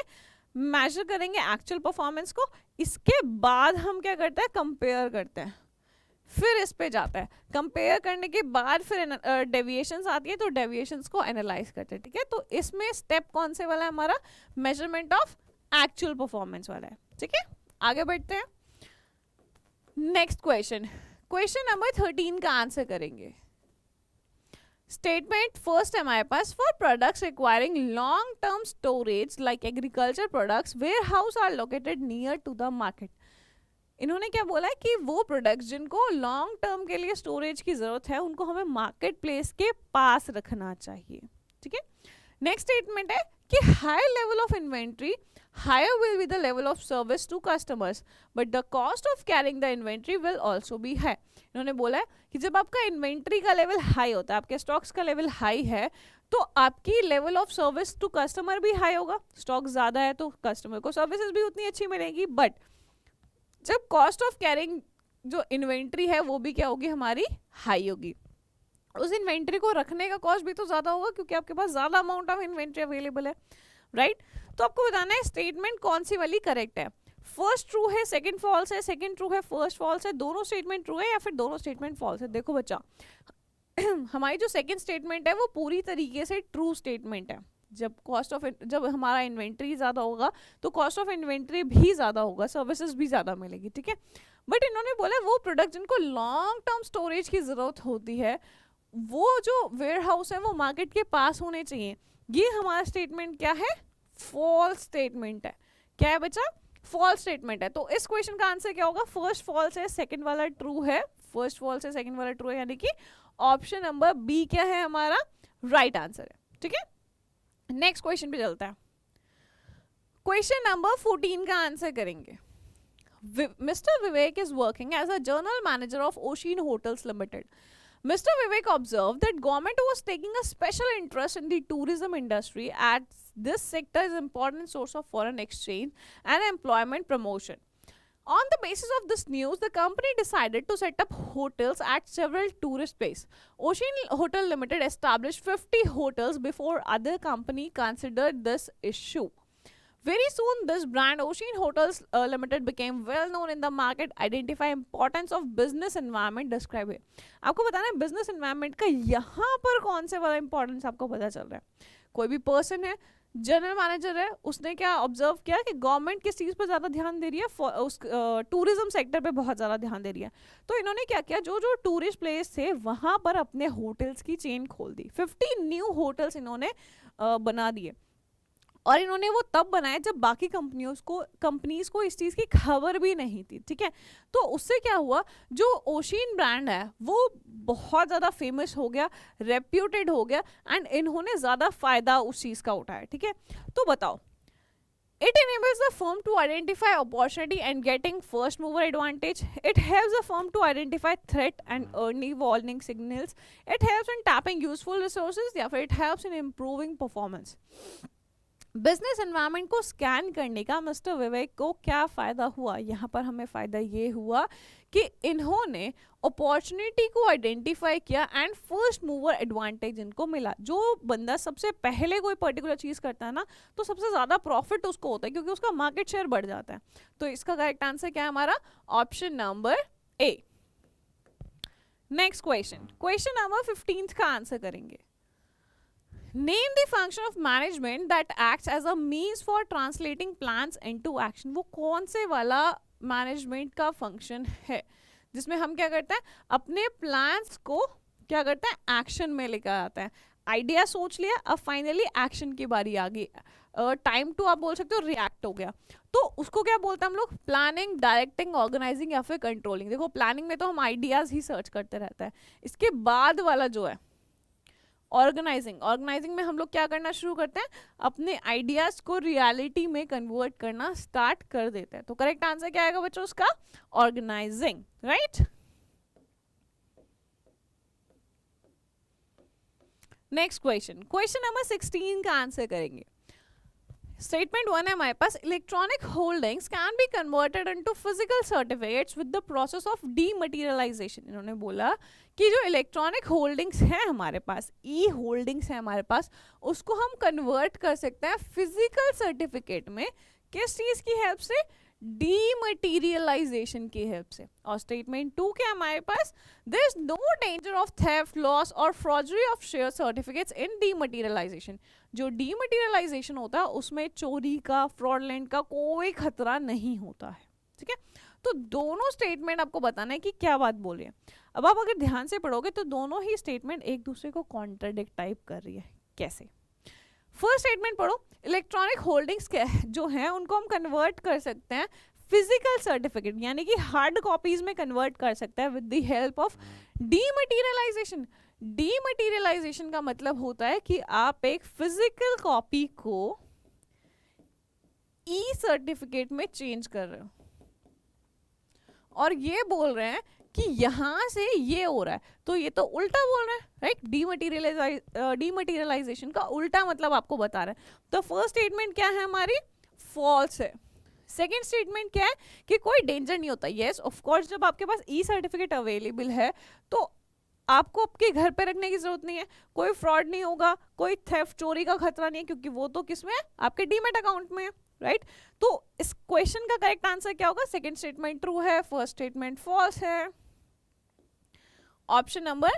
मेजर करेंगे एक्चुअल परफॉर्मेंस को, इसके बाद हम क्या करते हैं, कंपेयर करते हैं, फिर इस पे जाता है. कंपेयर करने के बाद फिर डेविएशंस आती है तो डेविएशंस को एनालाइज करते हैं. ठीक है, तो इसमें स्टेप कौन से वाला है हमारा, मेजरमेंट ऑफ एक्चुअल परफॉर्मेंस वाला है. ठीक है, आगे बढ़ते हैं. नेक्स्ट क्वेश्चन, क्वेश्चन नंबर 13 का आंसर करेंगे. स्टेटमेंट फर्स्ट है हमारे पास, for products requiring long term storage like agriculture products warehouse are located near to the market. इन्होंने क्या बोला है कि वो प्रोडक्ट्स जिनको लॉन्ग टर्म के लिए स्टोरेज की जरूरत है उनको हमें मार्केट प्लेस के पास रखना चाहिए. ठीक है, नेक्स्ट स्टेटमेंट है कि higher level of inventory higher will be the level of service to customers but the cost of carrying the inventory will also be high. इन्होंने बोला है कि जब आपका इन्वेंट्री का लेवल हाई होता है, आपके स्टॉक्स का लेवल हाई है, तो आपकी level of service to customer भी हाई होगा. स्टॉक ज्यादा है तो कस्टमर को सर्विसेज भी उतनी अच्छी मिलेगी. बट जब कॉस्ट ऑफ कैरिंग जो इन्वेंट्री है वो भी क्या होगी, हमारी हाई होगी. उस इन्वेंट्री को रखने का कॉस्ट भी तो ज्यादा होगा क्योंकि आपके पास ज्यादा अमाउंट ऑफ इन्वेंट्री अवेलेबल है. राइट, तो आपको बताना है स्टेटमेंट कौन सी वाली करेक्ट है. फर्स्ट ट्रू है, सेकंड फॉल्स है, सेकंड ट्रू है, फर्स्ट फॉल्स है, दोनों स्टेटमेंट ट्रू है या फिर दोनों स्टेटमेंट फॉल्स है. देखो बच्चा हमारी जो सेकंड स्टेटमेंट है वो पूरी तरीके से ट्रू स्टेटमेंट है. जब हमारा इन्वेंट्री ज्यादा होगा तो कॉस्ट ऑफ इन्वेंट्री भी ज्यादा होगा, सर्विसेज भी ज्यादा मिलेगी. ठीक है, बट इन्होंने बोला वो प्रोडक्ट जिनको लॉन्ग टर्म स्टोरेज की जरूरत होती है वो जो वेयर हाउस है वो मार्केट के पास होने चाहिए. ये हमारा स्टेटमेंट क्या है, फॉल्स स्टेटमेंट है. क्या है बच्चा, फॉल्स स्टेटमेंट है. तो इस क्वेश्चन का आंसर क्या होगा, फर्स्ट फॉल्स है, सेकंड वाला ट्रू है. फर्स्ट फॉल्स है, सेकंड वाला ट्रू है, यानी कि ऑप्शन नंबर बी क्या है हमारा राइट आंसर है. ठीक है, नेक्स्ट क्वेश्चन पे चलता है. क्वेश्चन नंबर 14 का आंसर करेंगे. Mr. Vivek is working as a general manager of Ocean Hotels Limited. Mr. Vivek observed that government was taking a special interest in the tourism industry as this sector is an important source of foreign exchange and employment promotion. On the basis of this news, the company decided to set up hotels at several tourist places. Ocean Hotel Limited established 50 hotels before other company considered this issue. Very soon, this brand Ocean Hotels Limited became well known in the market. Identify importance of business environment describe है. आपको बताना है business environment का यहाँ पर कौन से वाला importance आपको पता चल रहा है. कोई भी person है, जनरल मैनेजर है, उसने क्या ऑब्जर्व किया कि गवर्नमेंट किस चीज़ पर ज़्यादा ध्यान दे रही है, उस टूरिज्म सेक्टर पे बहुत ज़्यादा ध्यान दे रही है. तो इन्होंने क्या किया, जो जो टूरिस्ट प्लेस थे वहाँ पर अपने होटल्स की चेन खोल दी. 50 न्यू होटल्स इन्होंने बना दिए. और इन्होंने वो तब बनाया जब बाकी कंपनीज को इस चीज़ की खबर भी नहीं थी. ठीक है, तो उससे क्या हुआ, जो ओशियन ब्रांड है वो बहुत ज़्यादा फेमस हो गया, रेप्यूटेड हो गया, एंड इन्होंने ज़्यादा फायदा उस चीज़ का उठाया. ठीक है, तो बताओ, it enables the firm to identify opportunity and getting first mover advantage. It helps the firm to identify threat and early warning signals. It helps in tapping useful resources, या फिर it helps in improving performance. Business environment को scan करने का mister विवेक को क्या फ़ायदा हुआ, यहाँ पर हमें फ़ायदा ये हुआ कि इन्होंने अपॉर्चुनिटी को आइडेंटिफाई किया एंड फर्स्ट मूवर एडवांटेज इनको मिला. जो बंदा सबसे पहले कोई पर्टिकुलर चीज़ करता है ना, तो सबसे ज़्यादा प्रॉफिट उसको होता है क्योंकि उसका मार्केट शेयर बढ़ जाता है. तो इसका करेक्ट आंसर क्या है हमारा, ऑप्शन नंबर ए. नेक्स्ट क्वेश्चन नंबर 15 का आंसर करेंगे. Name the function of management that acts as a means for translating plans into action. वो कौन से वाला मैनेजमेंट का फंक्शन है जिसमें हम क्या करते हैं, अपने प्लान्स को क्या करते हैं, एक्शन में लेकर आते हैं. आइडिया सोच लिया, अब फाइनली एक्शन की बारी आ गई. टाइम टू आप बोल सकते हो रिएक्ट हो गया, तो उसको क्या बोलते हैं हम लोग, प्लानिंग, डायरेक्टिंग, ऑर्गेनाइजिंग या फिर कंट्रोलिंग. देखो प्लानिंग में तो हम आइडियाज ही सर्च करते रहते हैं. इसके बाद वाला जो है ऑर्गेनाइजिंग में हम लोग क्या करना शुरू करते हैं, अपने आइडियाज को रियलिटी में कन्वर्ट करना स्टार्ट कर देते हैं. तो करेक्ट आंसर क्या आएगा बच्चों उसका, organising. Right, next question number 16 का आंसर करेंगे. स्टेटमेंट 1 है हमारे पास, electronic holdings can be converted into physical certificates with the process of dematerialisation. इन्होंने बोला कि जो इलेक्ट्रॉनिक होल्डिंग्स हैं हमारे पास, ई होल्डिंग्स हैं हमारे पास, उसको हम कन्वर्ट कर सकते हैं फिजिकल सर्टिफिकेट में. किस चीज़ की हेल्प से, डीमटेरियलाइजेशन की हेल्प से. और स्टेटमेंट 2 क्या हमारे पास, there is no danger of theft, loss और forgery of share certificates in dematerialisation. जो डीमटेरियलाइजेशन होता है उसमें चोरी का, फ्रॉडलेंट का कोई खतरा नहीं होता है. ठीक है, तो दोनों स्टेटमेंट आपको बताना है कि क्या बात बोल रही है. अब आप अगर ध्यान से पढ़ोगे तो दोनों ही स्टेटमेंट एक दूसरे को कॉन्ट्राडिक्ट टाइप कर रही है. कैसे, फर्स्ट स्टेटमेंट पढ़ो, इलेक्ट्रॉनिक होल्डिंग्स जो हैं उनको हम कन्वर्ट कर सकते हैं फिजिकल सर्टिफिकेट, यानी कि हार्ड कॉपीज में कन्वर्ट कर सकते हैं with the help of dematerialisation. Dematerialisation का मतलब होता है कि आप एक फिजिकल कॉपी को ई सर्टिफिकेट में चेंज कर रहे हो और ये बोल रहे हैं कि यहां से ये हो रहा है, तो ये तो उल्टा बोल रहे हैं. राइट, डीमटेरियलाइजेशन का उल्टा मतलब आपको बता रहा है. तो फर्स्ट स्टेटमेंट क्या है हमारी, फॉल्स है. सेकेंड स्टेटमेंट क्या है कि कोई डेंजर नहीं होता. यस ऑफ कोर्स, जब आपके पास ई सर्टिफिकेट अवेलेबल है तो आपको आपके घर पे रखने की जरूरत नहीं है, कोई फ्रॉड नहीं होगा, कोई थेफ्ट, चोरी का खतरा नहीं है, क्योंकि वो तो किसमें है, आपके डीमेट अकाउंट में है. राइट, तो इस क्वेश्चन का करेक्ट आंसर क्या होगा, सेकेंड स्टेटमेंट ट्रू है, फर्स्ट स्टेटमेंट फॉल्स है. Option number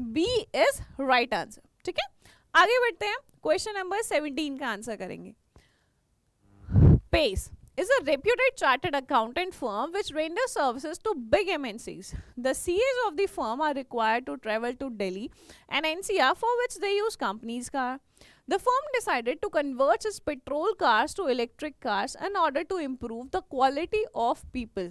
B is right answer. ठीक है, आगे बढ़ते हैं. क्वेश्चन नंबर 17 का आंसर करेंगे. Pace is a reputed chartered accountant firm which renders services to big MNCs. The CAs of the firm are required to travel to Delhi and NCR, for which they use company's car. The firm decided to convert its petrol cars to electric cars in order to improve the quality of people.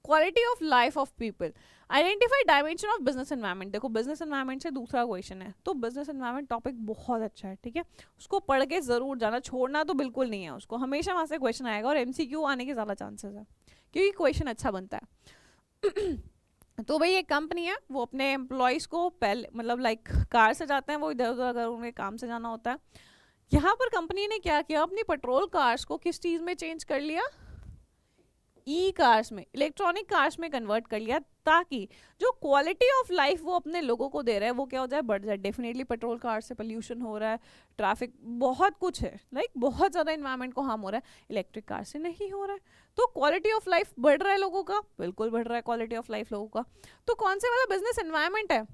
Quality of life of people, identify dimension of business environment. देखो business environment से दूसरा question है, तो business environment topic बहुत अच्छा है, ठीक है, उसको पढ़ के जरूर जाना, छोड़ना तो बिल्कुल नहीं है उसको, हमेशा वहां से क्वेश्चन आएगा और एमसीक्यू आने के ज्यादा चांसेस है क्योंकि क्वेश्चन अच्छा बनता है। तो भाई एक कंपनी है, वो अपने एम्प्लॉयज़ को पहले मतलब लाइक कार से जाते हैं, वो इधर उधर अगर उन्हें काम से जाना होता है। यहाँ पर कंपनी ने क्या किया, अपनी पेट्रोल कार्स को किस चीज़ में चेंज कर लिया, ई कार्स में, इलेक्ट्रॉनिक कार्स में कन्वर्ट कर लिया, ताकि जो क्वालिटी ऑफ लाइफ वो अपने लोगों को दे रहा है वो क्या हो जाए, बढ़ जाए। डेफिनेटली पेट्रोल कार से पोल्यूशन हो रहा है, ट्रैफिक बहुत कुछ है, लाइक बहुत ज़्यादा इन्वायरमेंट को हार्म हो रहा है, इलेक्ट्रिक कार से नहीं हो रहा है। तो क्वालिटी ऑफ लाइफ बढ़ रहा है लोगों का, बिल्कुल बढ़ रहा है क्वालिटी ऑफ लाइफ लोगों का। तो कौन से वाला बिजनेस एनवायरमेंट है,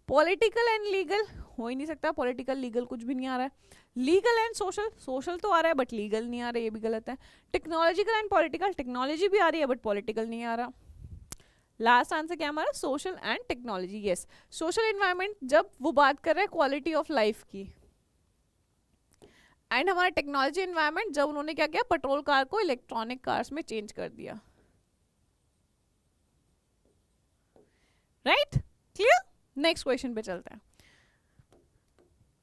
पॉलिटिकल एंड लीगल, हो ही नहीं सकता, पॉलिटिकल लीगल कुछ भी नहीं आ रहा है। लीगल एंड सोशल, सोशल तो आ रहा है बट लीगल नहीं आ रहा है, ये भी गलत है। टेक्नोलॉजिकल एंड पॉलिटिकल, टेक्नोलॉजी भी आ रही है बट पॉलिटिकल नहीं आ रहा। लास्ट आंसर क्या हमारा, social and technology. Yes, social environment जब वो बात कर रहे हैं क्वालिटी ऑफ लाइफ की, एंड हमारा टेक्नोलॉजी एनवायरनमेंट जब उन्होंने क्या किया, पेट्रोल कार को इलेक्ट्रॉनिक कार्स में चेंज कर दिया। Right, clear. नेक्स्ट क्वेश्चन पे चलते हैं।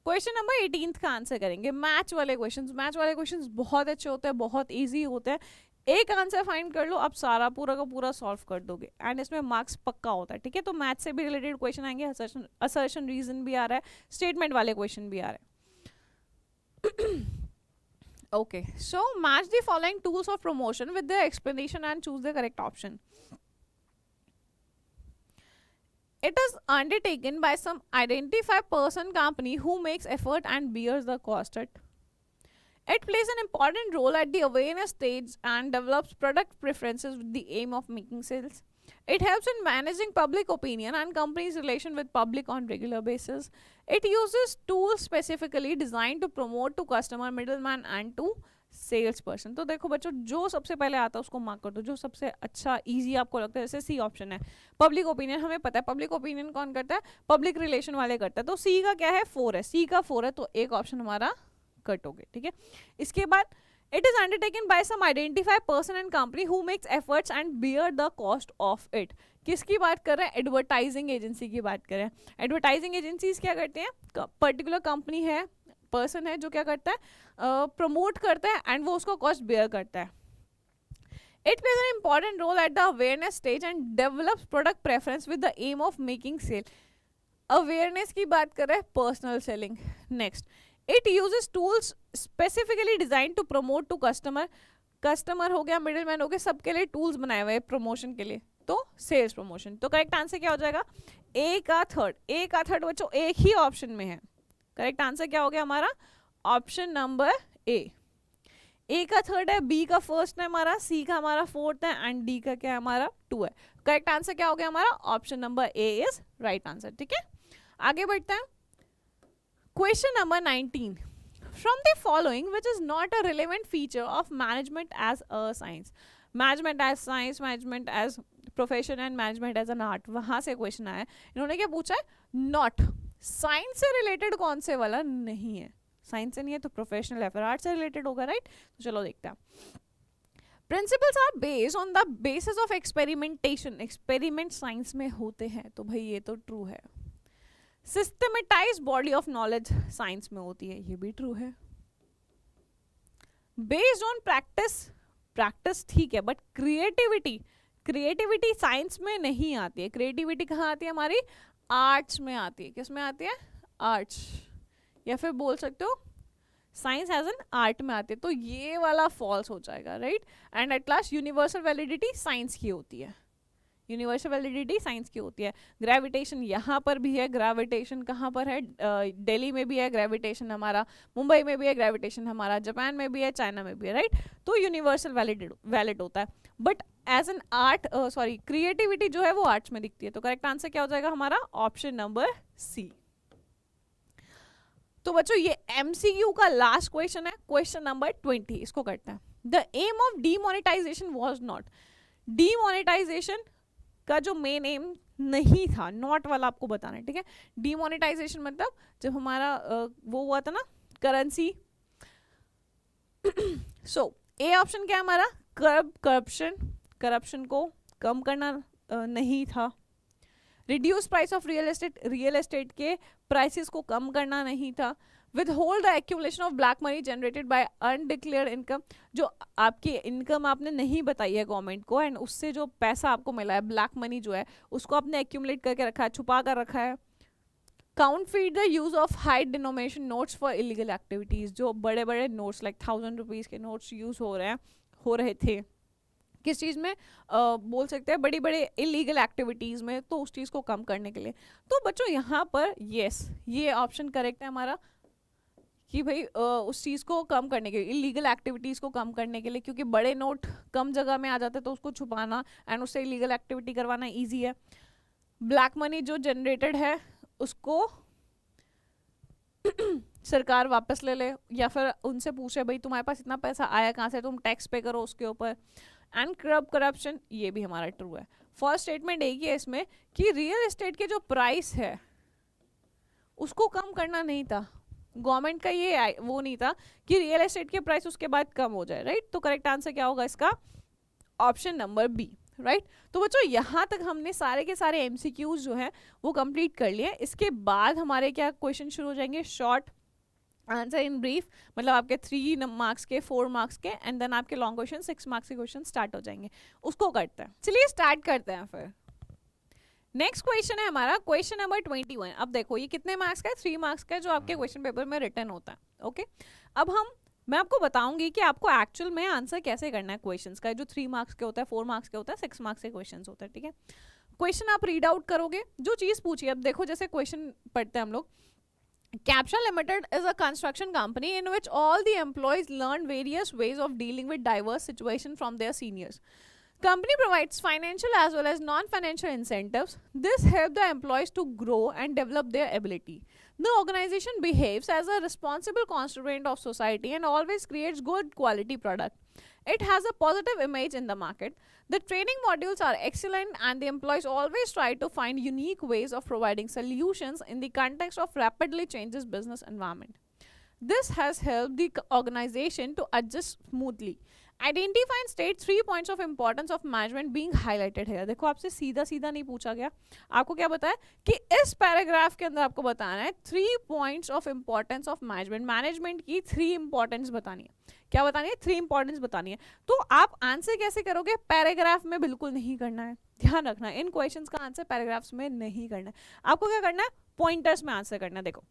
क्वेश्चन नंबर 18 का आंसर करेंगे। मैच वाले क्वेश्चंस, मैच वाले क्वेश्चंस बहुत अच्छे होते हैं, बहुत इजी होते हैं। एक आंसर फाइंड कर लो, आप सारा पूरा का पूरा सॉल्व कर दोगे, एंड इसमें मार्क्स पक्का होता है, ठीक है। तो मैथ से भी रिलेटेड क्वेश्चन आएंगे, असर्शन रीजन भी आ रहा है, स्टेटमेंट वाले क्वेश्चन भी आ रहे हैं। Okay, so match the following tools of promotion with the explanation and choose the correct option. It is undertaken by some identified person, company who makes effort and bears the cost. It plays an important role at the awareness stage and develops product preferences with the aim of making sales. It helps in managing public opinion and companies' relation with public on regular basis. It uses tools specifically designed to promote to customer, middleman and to sales person. तो देखो बच्चों, जो सबसे पहले आता है उसको mark कर दो, जो सबसे अच्छा इजी आपको लगता है। जैसे सी ऑप्शन है, पब्लिक ओपिनियन, हमें पता है पब्लिक ओपिनियन कौन करता है, पब्लिक रिलेशन वाले करता है। तो सी का क्या है, 4 है, सी का 4 है, तो एक ऑप्शन हमारा कट हो गया, ठीक है। इसके बाद it is undertaken by some identified person and company who makes efforts and bear the cost of it. किसकी बात कर रहे हैं, एडवर्टाइजिंग एजेंसी की बात कर रहे हैं। एडवर्टाइजिंग एजेंसीज क्या करते हैं, पर्टिकुलर कंपनी है, पर्सन है जो क्या करता है, प्रमोट करता है एंड वो उसको कॉस्ट बेयर करता है। It plays an important role at the awareness stage and develops product preference with the aim of making sale. Awareness की बात कर रहे हैं, personal selling. Next, it uses tools specifically design to promote to customer, customer हो गया, middle man हो गया, सबके लिए टूल्स बनाए हुए हैं प्रमोशन के लिए, तो सेल्स प्रमोशन। तो करेक्ट आंसर क्या हो जाएगा, ए का थर्ड। ए का थर्ड बच्चों एक ही ऑप्शन में है, करेक्ट आंसर क्या हो गया हमारा, ऑप्शन नंबर ए का थर्ड है, बी का फर्स्ट है हमारा, सी का हमारा फोर्थ है एंड डी का क्या है हमारा 2 है। करेक्ट आंसर क्या हो गया हमारा, option number A is right answer, ठीक है। आगे बढ़ते हैं, question number 19, from the following which is not a relevant feature of management as a science. Management as science, management as profession and management as an art, वहां से question आया है। इन्होंने क्या पूछा है, नॉट साइंस से रिलेटेड कौन से वाला नहीं है, साइंस से नहीं है तो प्रोफेशनल है, फिर आर्ट से रिलेटेड होगा, राइट। तो चलो देखते हैं। Principles are based on the basis of experimentation, experiment science में होते हैं, तो भाई ये तो ट्रू है। Systematize body of knowledge science में होती है, ये भी ट्रू है। बेस्ड ऑन प्रैक्टिस, प्रैक्टिस ठीक है, बट क्रिएटिविटी, क्रिएटिविटी साइंस में नहीं आती है। क्रिएटिविटी कहाँ आती है हमारी, आर्ट्स में आती है। किस में आती है, आर्ट्स, या फिर बोल सकते हो साइंस एज एन आर्ट में आती है, तो ये वाला फॉल्स हो जाएगा, right. And at last universal validity science की होती है, यूनिवर्सल वैलिडिटी साइंस की होती है। ग्रेविटेशन यहाँ पर भी है, ग्रेविटेशन कहाँ पर है, दिल्ली में भी है ग्रेविटेशन हमारा, मुंबई में भी है ग्रेविटेशन हमारा, जापान में भी है, चाइना में भी है, राइट। तो यूनिवर्सल वैलिड होता है, but as an art sorry creativity जो है वो आर्ट्स में दिखती है। तो करेक्ट आंसर क्या हो जाएगा हमारा, ऑप्शन नंबर सी। तो बच्चों ये एमसीक्यू का लास्ट क्वेश्चन है, क्वेश्चन नंबर 20, इसको करते हैं। The aim of demonetization was not, demonetization का जो मेन एम नहीं था, नॉट वाला आपको बताना है, ठीक है। डीमोनेटाइजेशन मतलब जब हमारा वो हुआ था ना करेंसी। सो ए ऑप्शन क्या है हमारा, करप्शन, करप्शन को कम करना नहीं था। Reduce price of real estate के प्राइसेस को कम करना नहीं था। withhold the accumulation of black money generated by undeclared income, जो आपकी इनकम आपने नहीं बताई है गवर्नमेंट को एंड उससे जो पैसा आपको मिला है ब्लैक मनी जो है उसको आपने एक्यूमुलेट करके रखा है, छुपा कर रखा है। Counterfeit the use of high denomination notes for illegal activities, जो बड़े बड़े नोट्स लाइक 1000 रुपीज के नोट्स यूज हो रहे थे किस चीज़ में, बोल सकते हैं बड़ी बड़े इलीगल एक्टिविटीज़ में, तो उस चीज़ को कम करने के लिए। तो बच्चों यहाँ पर यस ये ऑप्शन करेक्ट है हमारा कि भाई उस चीज़ को कम करने के लिए, इलीगल एक्टिविटीज़ को कम करने के लिए, क्योंकि बड़े नोट कम जगह में आ जाते हैं तो उसको छुपाना एंड उससे इलीगल एक्टिविटी करवाना ईजी है। ब्लैक मनी जो जनरेटेड है उसको सरकार वापस ले ले या फिर उनसे पूछे भाई तुम्हारे पास इतना पैसा आया कहाँ से, तुम टैक्स पे करो उसके ऊपर। एंड करप्शन, ये भी हमारा ट्रू है। फर्स्ट स्टेटमेंट एक ही है इसमें कि रियल एस्टेट के जो प्राइस है उसको कम करना नहीं था, गवर्नमेंट का ये वो नहीं था कि रियल एस्टेट के प्राइस उसके बाद कम हो जाए, राइट। तो करेक्ट आंसर क्या होगा इसका, ऑप्शन नंबर बी, राइट। तो बच्चों यहाँ तक हमने सारे के सारे एमसीक्यूज जो है वो कंप्लीट कर लिए। इसके बाद हमारे क्या क्वेश्चन शुरू हो जाएंगे, शॉर्ट आंसर इन ब्रीफ, मतलब आपके 3 मार्क्स के, 4 मार्क्स के, एंड देन आपके लॉन्ग क्वेश्चन 6 मार्क्स के क्वेश्चन स्टार्ट हो जाएंगे। उसको करते हैं, चलिए स्टार्ट करते हैं फिर। नेक्स्ट क्वेश्चन है हमारा क्वेश्चन नंबर 21। अब देखो ये कितने मार्क्स का है, 3 मार्क्स का है, जो आपके क्वेश्चन पेपर में रिटर्न होता है। ओके, अब मैं आपको बताऊंगी कि आपको एक्चुअल में आंसर कैसे करना है क्वेश्चंस का, जो 3 मार्क्स के होता है, 4 मार्क्स के होता है, 6 मार्क्स के क्वेश्चंस होता है, ठीक है। क्वेश्चन आप रीड आउट करोगे, जो चीज पूछी, अब देखो जैसे क्वेश्चन पढ़ते हैं हम लोग। Capsha Limited is a construction company in which all the employees learn various ways of dealing with diverse situations from their seniors. Company provides financial as well as non-financial incentives. This helps the employees to grow and develop their ability. The organization behaves as a responsible constituent of society and always creates good quality product. It has a positive image in the market. The training modules are excellent and the employees always try to find unique ways of providing solutions in the context of rapidly changes business environment. This has helped the organization to adjust smoothly. Identify and state 3 points of importance of management being highlighted here. देखो आपसे सीधा सीधा नहीं पूछा गया, आपको क्या बताया कि इस पैराग्राफ के अंदर आपको बताना है 3 points of importance of management, management की 3 इंपॉर्टेंस बतानी है। क्या बतानी है, 3 इंपॉर्टेंस बतानी है। तो आप आंसर कैसे करोगे, पैराग्राफ में बिल्कुल नहीं करना है, ध्यान रखना है इन क्वेश्चंस का आंसर पैराग्राफ्स में नहीं करना है, आपको क्या करना है, पॉइंटर्स में आंसर करना है। देखो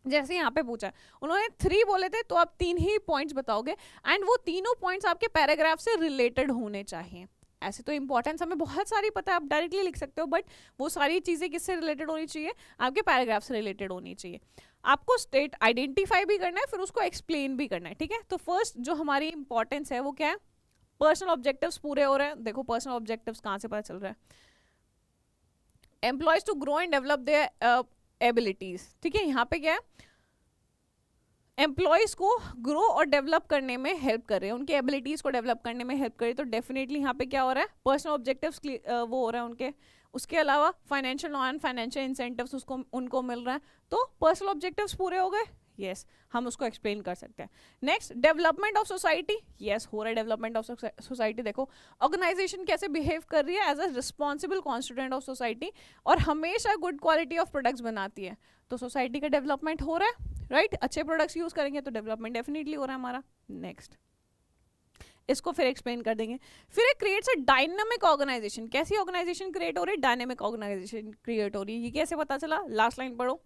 जैसे यहाँ पे पूछा उन्होंने 3 बोले थे तो आप 3 ही पॉइंट्स बताओगे एंड वो तीनों पॉइंट्स आपके पैराग्राफ से रिलेटेड होने चाहिए। ऐसे तो इंपॉर्टेंस हमें बहुत सारी पता है, आप डायरेक्टली लिख सकते हो, बट वो सारी चीज़ें किससे रिलेटेड होनी चाहिए, आपके पैराग्राफ से रिलेटेड होनी चाहिए। आपको स्टेट आइडेंटिफाई भी करना है, फिर उसको एक्सप्लेन भी करना है, ठीक है। तो फर्स्ट जो हमारी इंपॉर्टेंस है वो क्या है, पर्सनल ऑब्जेक्टिव्स पूरे हो रहे हैं। देखो पर्सनल ऑब्जेक्टिव्स कहाँ से पता चल रहा है, employees to grow and develop their abilities, ठीक है। यहाँ पे क्या है, एम्प्लॉयज को ग्रो और डेवलप करने में हेल्प कर रहे हैं, उनकी एबिलिटीज को डेवलप करने में हेल्प कर रहे हैं। तो डेफिनेटली यहाँ पे क्या हो रहा है, पर्सनल ऑब्जेक्टिव्स वो हो रहा है उनके। उसके अलावा फाइनेंशियल नॉन फाइनेंशियल इंसेंटिव्स उसको उनको मिल रहा है, तो पर्सनल ऑब्जेक्टिव्स पूरे हो गए, यस हम उसको एक्सप्लेन कर सकते हैं। Next development of society, yes हो रहा है डेवलपमेंट ऑफ सोसाइटी। देखो ऑर्गेनाइजेशन कैसे बिहेव कर रही है as a responsible constituent of society और हमेशा गुड क्वालिटी ऑफ प्रोडक्ट्स बनाती है, तो सोसाइटी का डेवलपमेंट हो रहा है, राइट। अच्छे प्रोडक्ट्स यूज करेंगे तो डेवलपमेंट डेफिनेटली हो रहा है हमारा। नेक्स्ट इसको फिर एक्सप्लेन कर देंगे। फिर एक क्रिएट्स अ डायनामिक ऑर्गेनाइजेशन, कैसी ऑर्गेनाइजेशन क्रिएट हो रही है, डायनामिक ऑर्गेनाइजेशन क्रिएट हो रही है। ये कैसे पता चला, लास्ट लाइन पढ़ो।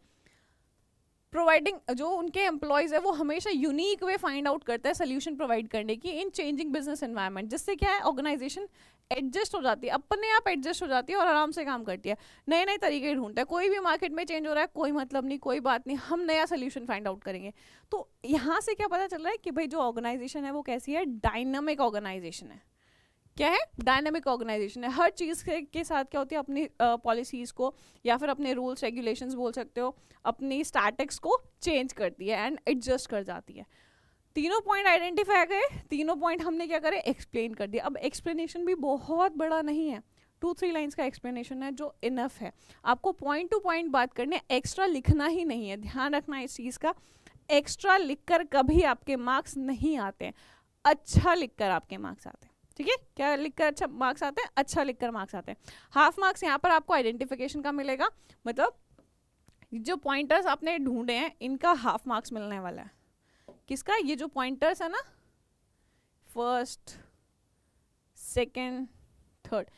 प्रोवाइडिंग, जो उनके एम्प्लॉयज है वो हमेशा यूनिक वे फाइंड आउट करता है सोल्यूशन प्रोवाइड करने की इन चेंजिंग बिजनेस एनवायरनमेंट, जिससे क्या है ऑर्गेनाइजेशन एडजस्ट हो जाती है, अपने आप एडजस्ट हो जाती है और आराम से काम करती है, नए नए तरीके ढूंढता है। कोई भी मार्केट में चेंज हो रहा है, कोई मतलब नहीं, कोई बात नहीं, हम नया सोल्यूशन फाइंड आउट करेंगे। तो यहाँ से क्या पता चल रहा है कि भाई जो ऑर्गेनाइजेशन है वो कैसी है, डायनामिक ऑर्गेनाइजेशन है। क्या है, डायनामिक ऑर्गेनाइजेशन है। हर चीज़ के साथ क्या होती है, अपनी पॉलिसीज़ को या फिर अपने रूल्स रेगुलेशंस बोल सकते हो, अपनी स्टैटिक्स को चेंज करती है एंड एडजस्ट कर जाती है। तीनों पॉइंट आइडेंटिफाई गए, तीनों पॉइंट हमने क्या करे, एक्सप्लेन कर दिया। अब एक्सप्लेनेशन भी बहुत बड़ा नहीं है, 2-3 लाइन्स का एक्सप्लेनेशन है जो इनफ है। आपको पॉइंट टू पॉइंट बात करने, एक्स्ट्रा लिखना ही नहीं है, ध्यान रखना इस चीज़ का। एक्स्ट्रा लिखकर कभी आपके मार्क्स नहीं आते, अच्छा लिखकर आपके मार्क्स आते हैं, ठीक है, क्या लिखकर अच्छा मार्क्स आते हैं, अच्छा लिखकर मार्क्स आते हैं। हाफ मार्क्स यहाँ पर आपको आइडेंटिफिकेशन का मिलेगा, मतलब जो पॉइंटर्स आपने ढूंढे हैं इनका हाफ मार्क्स मिलने वाला है। किसका, ये जो पॉइंटर्स है ना, फर्स्ट सेकेंड थर्ड,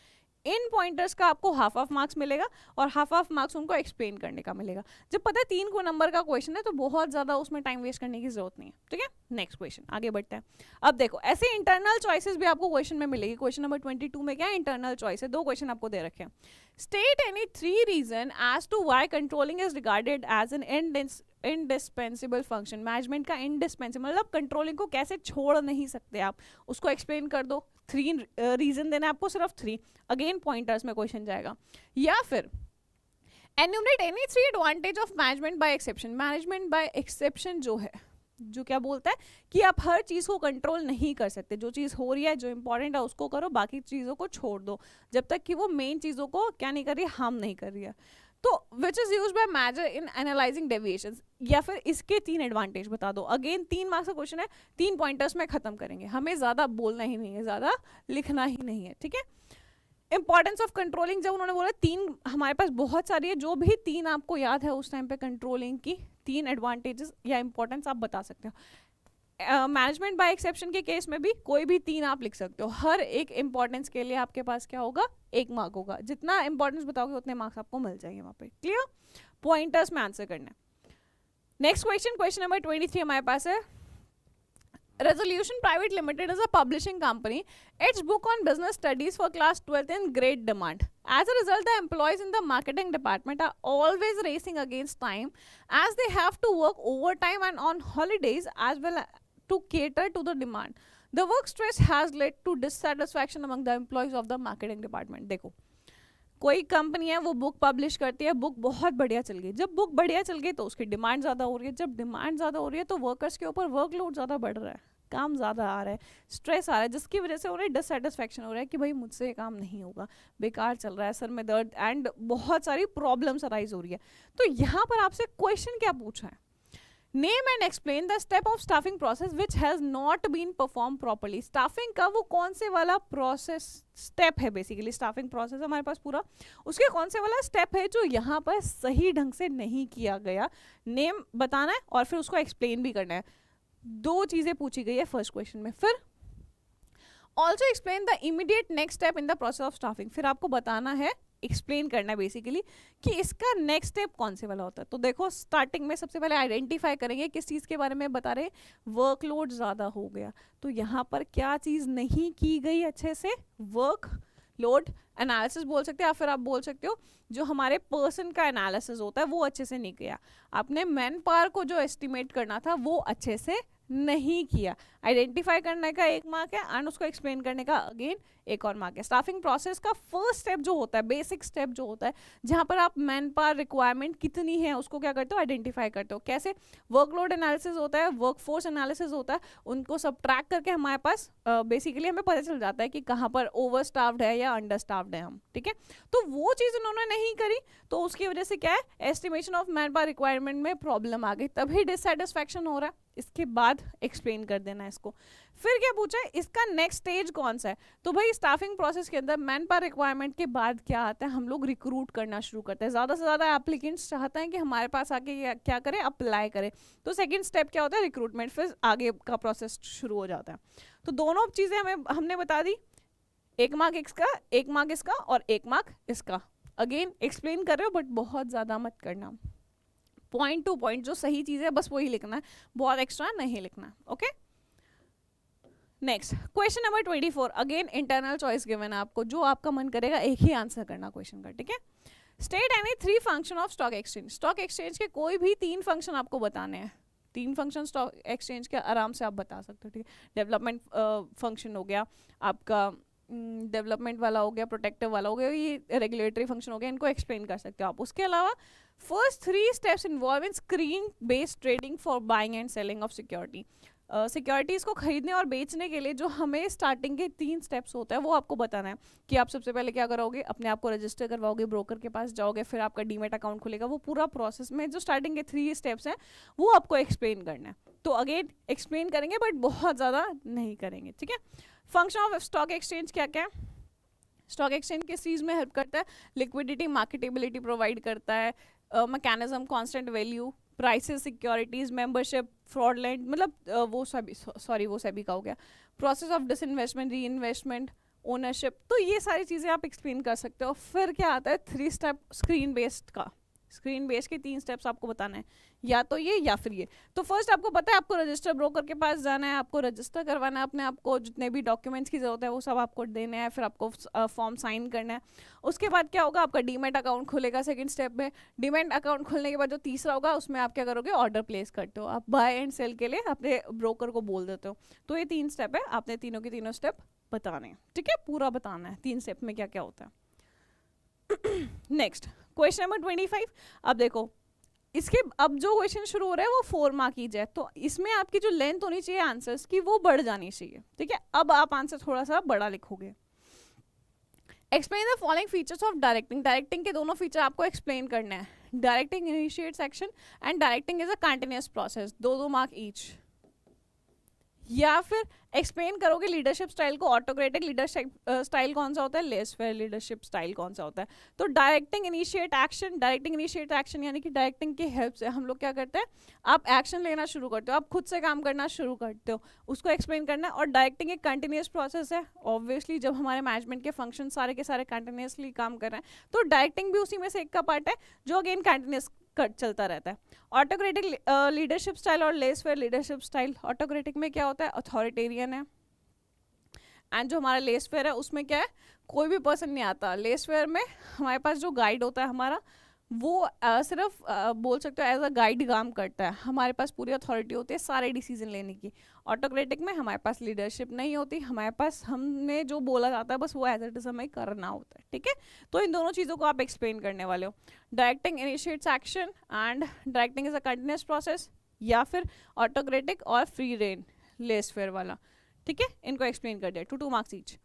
इन पॉइंटर्स का आपको हाफ ऑफ मार्क्स मिलेगा और हाफ ऑफ मार्क्स उनको एक्सप्लेन करने का मिलेगा। जब पता है 3 को नंबर का क्वेश्चन है तो बहुत ज्यादा उसमें टाइम वेस्ट करने की जरूरत नहीं है। ठीक है, नेक्स्ट क्वेश्चन आगे बढ़ते हैं। अब देखो ऐसे इंटरनल चॉइसेस भी आपको क्वेश्चन में मिलेगी। क्वेश्चन नंबर 22 में क्या है, इंटरनल चॉइस है। 2 क्वेश्चन आपको दे रखे हैं। State any 3 reason as to why controlling is regarded as an indispensable function. Management का इंडिस्पेंसिबल मतलब कंट्रोलिंग को कैसे छोड़ नहीं सकते आप, उसको एक्सप्लेन कर दो। 3 रीजन देना है आपको, सिर्फ 3, अगेन पॉइंटर्स में क्वेश्चन जाएगा। या फिर enumerate any 3 advantage of management by exception. Management by exception जो है, जो क्या बोलता है कि आप हर चीज को कंट्रोल नहीं कर सकते, जो चीज हो रही है, जो इंपॉर्टेंट है उसको करो, बाकी चीजों को छोड़ दो, जब तक कि वो मेन चीजों को क्या नहीं कर रही है, हार्म नहीं कर रही है। तो which is used by manager in analysing deviations. या फिर इसके 3 एडवांटेज बता दो। अगेन 3 मार्क्स का क्वेश्चन है, 3 पॉइंटर्स में खत्म करेंगे, हमें ज्यादा बोलना ही नहीं है, ज्यादा लिखना ही नहीं है। ठीक है, इंपॉर्टेंस ऑफ कंट्रोलिंग, जब उन्होंने बोला 3 हमारे पास बहुत सारी है, जो भी 3 आपको याद है उस टाइम पे कंट्रोलिंग की 3 एडवांटेजेस या इंपॉर्टेंस आप बता सकते हो। मैनेजमेंट बाय एक्सेप्शन के केस में भी कोई भी 3 आप लिख सकते हो। हर एक इंपॉर्टेंस के लिए आपके पास क्या होगा, 1 मार्क होगा। जितना इंपॉर्टेंस बताओगे उतने मार्क्स आपको मिल जाएंगे वहां पे। क्लियर, पॉइंटर्स में आंसर करना है। नेक्स्ट क्वेश्चन, क्वेश्चन नंबर 23 हमारे पास है। Resolution Private Limited is a publishing company. Its book on business studies for class 12th in great demand. As a result, the employees in the marketing department are always racing against time as they have to work overtime and on holidays as well to cater to the demand. The work stress has led to dissatisfaction among the employees of the marketing department. देखो, कोई company है वो book publish करती है, book बहुत बढ़िया चल गई। जब बुक बढ़िया चल गई तो उसकी डिमांड ज़्यादा हो रही है। जब डिमांड ज़्यादा हो रही है तो वर्कर्स के ऊपर वर्कलोड ज़्यादा बढ़ रहा है, काम ज़्यादा आ रहा है, स्ट्रेस आ रहा है, जिसकी वजह से उन्हें डिससेटिस्फैक्शन हो रहा है कि भाई मुझसे ये काम नहीं होगा, बेकार चल रहा है, सर में दर्द एंड बहुत सारी प्रॉब्लम्स अराइज हो रही है। तो यहाँ पर आपसे क्वेश्चन क्या पूछा है, name and explain the step of staffing process which has not been perform properly. Staffing का वो कौन से वाला प्रोसेस स्टेप है, बेसिकली स्टाफिंग प्रोसेस हमारे पास पूरा, उसके कौन से वाला स्टेप है जो यहाँ पर सही ढंग से नहीं किया गया। नेम बताना है और फिर उसको एक्सप्लेन भी करना है। 2 चीजें पूछी गई है फर्स्ट क्वेश्चन में। फिर also explain the immediate next step in the process of staffing. फिर आपको बताना है, एक्सप्लेन करना है बेसिकली कि इसका नेक्स्ट स्टेप कौन से वाला होता है। तो देखो स्टार्टिंग में सबसे पहले आइडेंटिफाई करेंगे किस चीज़ के बारे में बता रहे, वर्कलोड ज़्यादा हो गया, तो यहाँ पर क्या चीज़ नहीं की गई अच्छे से, वर्क लोड एनालिसिस बोल सकते हैं, या फिर आप बोल सकते हो जो हमारे पर्सन का एनालिसिस होता है वो अच्छे से नहीं किया। आपने मैन पावर को जो एस्टिमेट करना था वो अच्छे से नहीं किया। आइडेंटिफाई करने का 1 मार्क है एंड उसको एक्सप्लेन करने का अगेन 1 और मार्क है। स्टाफिंग प्रोसेस का फर्स्ट स्टेप जो होता है, बेसिक स्टेप जो होता है, जहां पर आप मैन पावर रिक्वायरमेंट कितनी है उसको क्या करते हो, आइडेंटिफाई करते हो। कैसे, वर्कलोड एनालिसिस होता है, वर्कफोर्स एनालिसिस होता है, उनको सब्ट्रैक्ट करके हमारे पास बेसिकली हमें पता चल जाता है कि कहाँ पर ओवर स्टाफ्ड है या अंडर स्टाफ्ड है हम। ठीक है, तो वो चीज़ उन्होंने नहीं करी तो उसकी वजह से क्या है, estimation of man power requirement में प्रॉब्लम आ गई, तभी डिससेटिस्फैक्शन हो रहा है। इसके बाद एक्सप्लेन कर देना है इसको। फिर क्या पूछा है, इसका नेक्स्ट स्टेज कौन सा है। तो भाई स्टाफिंग प्रोसेस के अंदर मैन पावर रिक्वायरमेंट के बाद क्या आता है, हम लोग रिक्रूट करना शुरू करते हैं। ज़्यादा से ज़्यादा एप्लीकेंट्स चाहते हैं कि हमारे पास आके क्या करें, अप्लाई करें। तो सेकंड स्टेप क्या होता है, रिक्रूटमेंट, फिर आगे का प्रोसेस शुरू हो जाता है। तो दोनों चीज़ें हमने बता दी, 1 मार्क इसका, 1 मार्क इसका और 1 मार्क इसका। अगेन एक्सप्लेन कर रहे हो बट बहुत ज़्यादा मत करना, पॉइंट टू पॉइंट जो सही चीज़ है बस वही लिखना है, बहुत एक्स्ट्रा नहीं लिखना। Okay, next question number 24, again internal choice given है आपको, जो आपका मन करेगा एक ही आंसर करना क्वेश्चन का। ठीक है, state any 3 function of stock exchange. Stock exchange के कोई भी 3 फंक्शन आपको बताने हैं। 3 फंक्शन स्टॉक एक्सचेंज के आराम से आप बता सकते हो। ठीक है, डेवलपमेंट फंक्शन हो गया आपका, डेवलपमेंट वाला हो गया, प्रोटेक्टिव वाला हो गया, ये रेगुलेटरी फंक्शन हो गया, इनको एक्सप्लेन कर सकते हो आप। उसके अलावा first 3 steps involve in screen based trading for buying and selling of security. Securities को खरीदने और बेचने के लिए जो हमें स्टार्टिंग के 3 स्टेप्स होते हैं वो आपको बताना है कि आप सबसे पहले क्या करोगे, अपने आप को रजिस्टर करवाओगे, ब्रोकर के पास जाओगे, फिर आपका डीमेट अकाउंट खुलेगा। वो पूरा प्रोसेस में जो स्टार्टिंग के 3 स्टेप्स हैं वो आपको एक्सप्लेन करना है। तो अगेन एक्सप्लेन करेंगे बट बहुत ज़्यादा नहीं करेंगे, ठीक है। फंक्शन ऑफ स्टॉक एक्सचेंज क्या क्या है? स्टॉक एक्सचेंज किस चीज़ में हेल्प करता है? लिक्विडिटी, मार्केटेबिलिटी प्रोवाइड करता है, mechanism, constant value, prices, securities, membership, fraudulent, मतलब वो सभी का हो गया, प्रोसेस ऑफ डिसइन्वेस्टमेंट, री इन्वेस्टमेंट, ओनरशिप। तो ये सारी चीज़ें आप एक्सप्लेन कर सकते हो। फिर क्या आता है 3 स्टेप स्क्रीन बेस्ड का। स्क्रीन बेस्ड के 3 स्टेप्स आपको बताना है, या तो ये या फिर ये। तो फर्स्ट आपको पता है आपको रजिस्टर ब्रोकर के पास जाना है, आपको रजिस्टर करवाना है अपने आप को, जितने भी डॉक्यूमेंट्स की जरूरत है वो सब आपको देने हैं, फिर आपको फॉर्म साइन करना है। उसके बाद क्या होगा, आपका डीमेट अकाउंट खुलेगा सेकंड स्टेप में। डीमेट अकाउंट खुलने के बाद जो तीसरा होगा उसमें आप क्या करोगे, ऑर्डर प्लेस करते हो, आप बाय एंड सेल के लिए अपने ब्रोकर को बोल देते हो। तो ये 3 स्टेप है, आपने तीनों के तीनों स्टेप बताने हैं, ठीक है, पूरा बताना है 3 स्टेप में क्या क्या होता है। Next question number 25। अब देखो इसके अब जो क्वेश्चन शुरू हो रहा है वो 4 मार्क की है, तो इसमें आपकी जो लेंथ होनी चाहिए आंसर्स की वो बढ़ जानी चाहिए, ठीक है। अब आप आंसर थोड़ा सा बड़ा लिखोगे। Explain the following features of directing. Directing के दोनों फीचर आपको एक्सप्लेन करना है। Directing initiates action and directing is a continuous process, 2 mark each. या फिर एक्सप्लेन करोगे लीडरशिप स्टाइल को। ऑटोक्रेटिक लीडरशिप स्टाइल कौन सा होता है, लेस फेयर लीडरशिप स्टाइल कौन सा होता है। तो directing initiate action, directing initiate action यानी कि डायरेक्टिंग की हेल्प से हम लोग क्या करते हैं, आप एक्शन लेना शुरू करते हो, आप खुद से काम करना शुरू करते हो, उसको एक्सप्लेन करना है। और डायरेक्टिंग एक कंटिन्यूस प्रोसेस है। ऑब्वियसली जब हमारे मैनेजमेंट के फंक्शन सारे के सारे कंटिन्यूसली काम कर रहे हैं तो डायरेक्टिंग भी उसी में से एक का पार्ट है जो अगेन कंटिन्यूस चलता रहता है। ऑटोक्रेटिक लीडरशिप स्टाइल और less fair leadership style. Autocratic में क्या होता है, अथॉरिटेरियन है, एंड जो हमारा लेस फेयर है उसमें क्या है, कोई भी पर्सन नहीं आता। लेस फेयर में हमारे पास जो गाइड होता है हमारा वो सिर्फ बोल सकते हो एज अ गाइड काम करता है, हमारे पास पूरी अथॉरिटी होती है सारे डिसीजन लेने की। ऑटोक्रेटिक में हमारे पास लीडरशिप नहीं होती, हमारे पास हमने जो बोला जाता है बस वो एज इट इज हमें करना होता है, ठीक है। तो इन दोनों चीज़ों को आप एक्सप्लेन करने वाले हो। Directing initiates action and directing is a continuous process, या फिर ऑटोक्रेटिक और फ्री रेन लेस फेयर वाला, ठीक है। इनको एक्सप्लेन कर दिया, 2 marks each.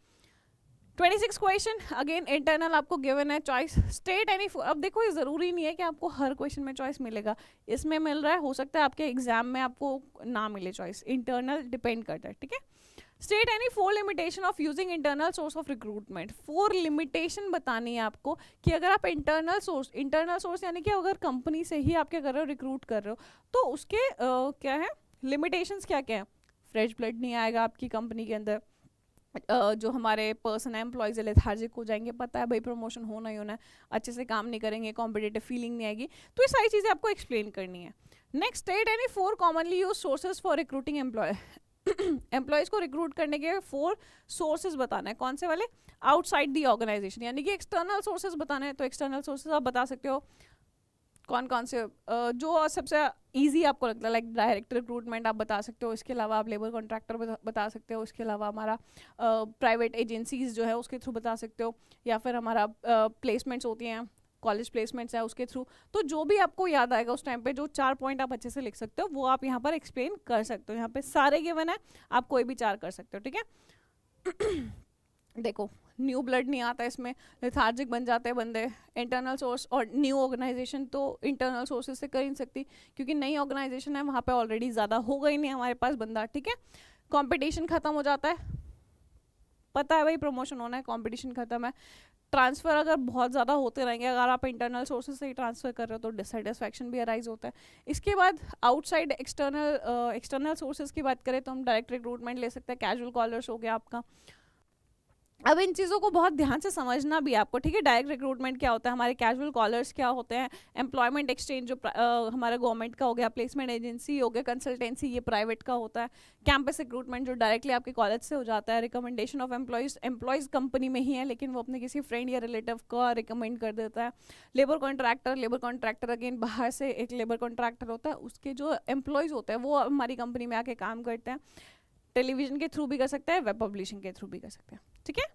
26 question again internal आपको गिवन है चॉइस। स्टेट एनी, अब देखो ये जरूरी नहीं है कि आपको हर क्वेश्चन में चॉइस मिलेगा, इसमें मिल रहा है, हो सकता है आपके एग्जाम में आपको ना मिले चॉइस, इंटरनल डिपेंड करता है, ठीक है। State any 4 limitation of using internal source of recruitment. 4 limitation बतानी है आपको कि अगर आप इंटरनल सोर्स यानी कि अगर कंपनी से ही आप क्या कर रहे हो, रिक्रूट कर रहे हो, तो उसके क्या है लिमिटेशंस, क्या क्या है। फ्रेश ब्लड नहीं आएगा आपकी कंपनी के अंदर, जो हमारे पर्सन है एम्प्लॉयज लेथार्जिक हो जाएंगे, पता है भाई प्रमोशन होना ही होना है, अच्छे से काम नहीं करेंगे, कॉम्पिटिटिव फीलिंग नहीं आएगी। तो ये सारी चीज़ें आपको एक्सप्लेन करनी है। Next, state any 4 commonly use sources for recruiting employ. Employees को रिक्रूट करने के 4 सोर्सेज बताना है, कौन से वाले, आउटसाइड दी ऑर्गेनाइजेशन यानी कि एक्सटर्नल सोर्सेज बताना है। तो एक्सटर्नल सोर्सेज आप बता सकते हो कौन कौन से, जो सबसे इजी आपको लगता है, लाइक डायरेक्ट रिक्रूटमेंट आप बता सकते हो, इसके अलावा आप लेबर कॉन्ट्रैक्टर बता सकते हो, इसके अलावा हमारा प्राइवेट एजेंसीज जो है उसके थ्रू बता सकते हो, या फिर हमारा प्लेसमेंट्स होती हैं, कॉलेज प्लेसमेंट्स है उसके थ्रू। तो जो भी आपको याद आएगा उस टाइम पे, जो 4 पॉइंट आप अच्छे से लिख सकते हो वो आप यहाँ पर एक्सप्लेन कर सकते हो। यहाँ पे सारे गिवन है, आप कोई भी 4 कर सकते हो, ठीक है। देखो न्यू ब्लड नहीं आता इसमें, लेथार्जिक बन जाते हैं बंदे। इंटरनल सोर्स और न्यू ऑर्गेनाइजेशन तो इंटरनल सोर्सेज से कर ही नहीं सकती, क्योंकि नई ऑर्गेनाइजेशन है वहाँ पे ऑलरेडी ज़्यादा होगा ही नहीं हमारे पास बंदा, ठीक है। कंपटीशन खत्म हो जाता है, पता है भाई प्रमोशन होना है, कंपटीशन खत्म है। ट्रांसफ़र अगर बहुत ज़्यादा होते रहेंगे, अगर आप इंटरनल सोर्सेज से ही ट्रांसफ़र कर रहे हो तो डिससेटिस्फैक्शन भी अराइज होता है। इसके बाद आउटसाइड एक्सटर्नल सोर्सेज की बात करें तो हम डायरेक्ट रिक्रूटमेंट ले सकते हैं, कैजुअल कॉलर्स हो गया आपका। अब इन चीज़ों को बहुत ध्यान से समझना भी आपको, ठीक है। डायरेक्ट रिक्रूटमेंट क्या होता है, हमारे कैजुअल कॉलर्स क्या होते हैं, एम्प्लॉयमेंट एक्सचेंज जो हमारा गवर्नमेंट का हो गया, प्लेसमेंट एजेंसी हो गया, कंसल्टेंसी ये प्राइवेट का होता है, कैंपस रिक्रूटमेंट जो डायरेक्टली आपके कॉलेज से हो जाता है, रिकमेंडेशन ऑफ एम्प्लॉयज़ कंपनी में ही है लेकिन वो अपने किसी फ्रेंड या रिलेटिव को रिकमेंड कर देता है। लेबर कॉन्ट्रैक्टर अगेन बाहर से एक लेबर कॉन्ट्रैक्टर होता है, उसके जो एम्प्लॉयज़ होते हैं वो हमारी कंपनी में आके काम करते हैं। टेलीविजन के थ्रू भी कर सकते हैं, वेब पब्लिशिंग के थ्रू भी कर सकते हैं, ठीक है।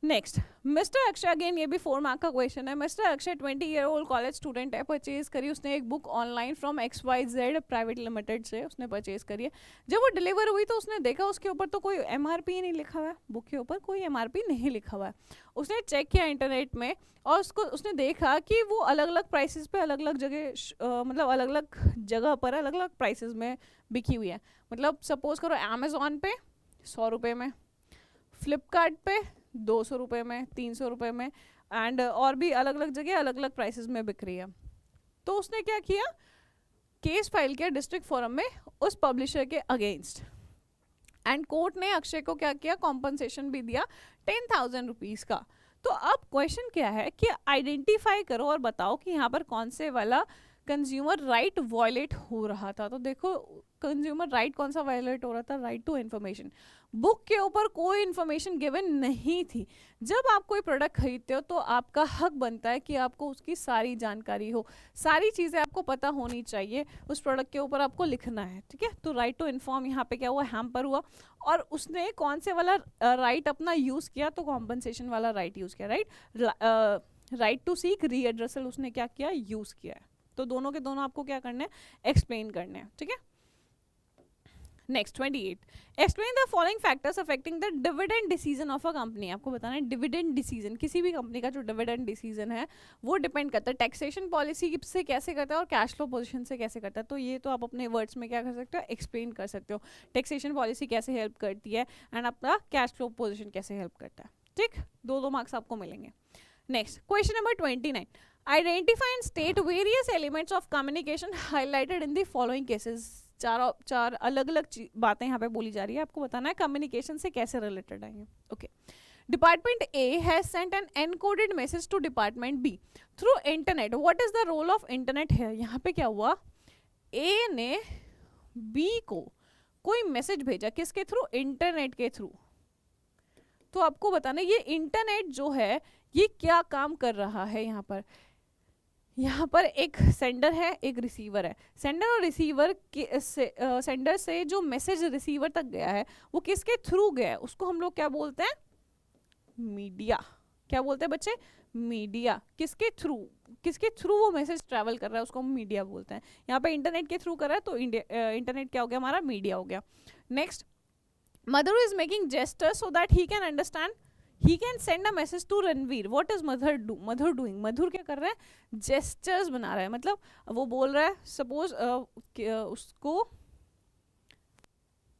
नेक्स्ट, मिस्टर अक्षय, अगेन ये भी 4 मार्क का क्वेश्चन है। Mister Akshay 20-year-old college student है, परचेज करी उसने एक book online from XYZ private limited से, उसने परचेज करी है। जब वो डिलीवर हुई तो उसने देखा उसके ऊपर तो कोई MRP नहीं लिखा हुआ है, बुक के ऊपर कोई MRP नहीं लिखा हुआ है। उसने चेक किया इंटरनेट में और उसने देखा कि वो अलग अलग प्राइसेस पे अलग अलग जगह मतलब अलग अलग जगह पर अलग अलग प्राइसेस में बिकी हुई है। मतलब सपोज करो अमेजोन पे 100 रुपये में, फ्लिपकार्ट पे 200 रुपये में, 300 रुपये में, एंड और भी अलग अलग जगह अलग अलग प्राइसेस में बिक रही है। तो उसने क्या किया, केस फाइल किया डिस्ट्रिक्ट फोरम में उस पब्लिशर के अगेंस्ट, एंड कोर्ट ने अक्षय को क्या किया, कॉम्पनसेशन भी दिया 10,000 रुपीज़ का। तो अब क्वेश्चन क्या है कि आइडेंटिफाई करो और बताओ कि यहाँ पर कौन से वाला कंज्यूमर राइट वायलेट हो रहा था। तो देखो कंज्यूमर राइट कौन सा वायलेट हो रहा था, राइट टू इन्फॉर्मेशन। बुक के ऊपर कोई इन्फॉर्मेशन गिवन नहीं थी। जब आप कोई प्रोडक्ट खरीदते हो तो आपका हक बनता है कि आपको उसकी सारी जानकारी हो, सारी चीज़ें आपको पता होनी चाहिए, उस प्रोडक्ट के ऊपर आपको लिखना है, ठीक है। तो राइट टू इन्फॉर्म यहाँ पे क्या हुआ, हैम्पर हुआ, और उसने कौन से वाला राइट अपना यूज़ किया, तो कॉम्पनसेशन वाला राइट यूज़ किया, राइट टू सीक रीएड्रेसल उसने क्या किया, यूज़ किया है। तो दोनों के दोनों आपको क्या करने हैं, एक्सप्लेन करने हैं, ठीक है। Next 28, explain the following factors affecting the dividend decision of a company. आपको बताना है डिविडेंड डिसीजन, किसी भी कंपनी का जो डिविडेंड डिसीजन है वो डिपेंड करता है टैक्सेशन पॉलिसी से कैसे करता है और कैश फ्लो पोजीशन से कैसे करता है। तो ये तो आप अपने वर्ड्स में क्या कर सकते हो, एक्सप्लेन कर सकते हो, टैक्सेशन पॉलिसी कैसे हेल्प करती है एंड अपना कैश फ्लो पोजीशन कैसे हेल्प करता है, ठीक। 2 मार्क्स आपको मिलेंगे। Next question number 29, identify and state various elements of communication highlighted in the following cases. चार अलग अलग बातें यहाँ पे बोली जा रही है, आपको बताना है कम्युनिकेशन से कैसे रिलेटेड है ये, okay. Department A has sent an encoded message to department B through internet, what is the role of internet है। यहाँ पे क्या हुआ, ए ने बी को कोई मैसेज भेजा, किसके थ्रू, इंटरनेट के थ्रू। तो आपको बताना ये इंटरनेट जो है ये क्या काम कर रहा है। यहाँ पर एक सेंडर है, एक रिसीवर है। सेंडर और रिसीवर के सेंडर से जो मैसेज रिसीवर तक गया है वो किसके थ्रू गया है, उसको हम लोग क्या बोलते हैं, मीडिया। क्या बोलते हैं बच्चे, मीडिया। किसके थ्रू वो मैसेज ट्रैवल कर रहा है उसको हम मीडिया बोलते हैं। यहाँ पे इंटरनेट के थ्रू कर रहा है तो इंटरनेट क्या हो गया हमारा, मीडिया हो गया। Next, Madhur is making gestures so that he can understand, he can send a message to Ranveer, what is mother doing, मधुर क्या कर रहा है, जेस्चर्स बना रहा है। मतलब वो बोल रहा है सपोज उसको,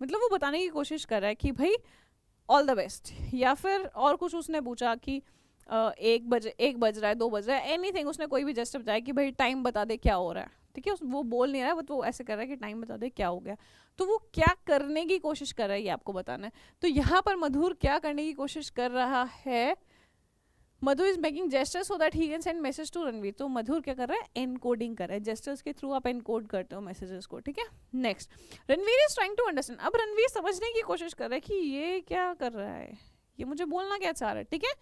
मतलब वो बताने की कोशिश कर रहा है कि भाई ऑल द बेस्ट, या फिर और कुछ उसने पूछा कि 1 बज रहा है, 2 बज रहा है, एनीथिंग, उसने कोई भी जेस्चर बताया कि भाई टाइम बता दे क्या हो रहा है, ठीक है। वो बोल नहीं रहा है, वो ऐसे कर रहा है कि टाइम बता दे क्या हो गया। तो वो क्या करने की कोशिश कर रहा है ये आपको बताना है। तो यहाँ पर मधुर क्या करने की कोशिश कर रहा है, Madhur is making gestures so that he can send message to Ranveer. तो मधुर क्या कर रहा है, एनकोडिंग कर रहा है, जेस्टर्स के थ्रू आप एनकोड करते हो मैसेजेस को, ठीक है। Next, Ranveer is trying to understand, अब रणवीर समझने की कोशिश कर रहा है कि ये क्या कर रहा है, ये मुझे बोलना क्या चाह रहा है, ठीक है।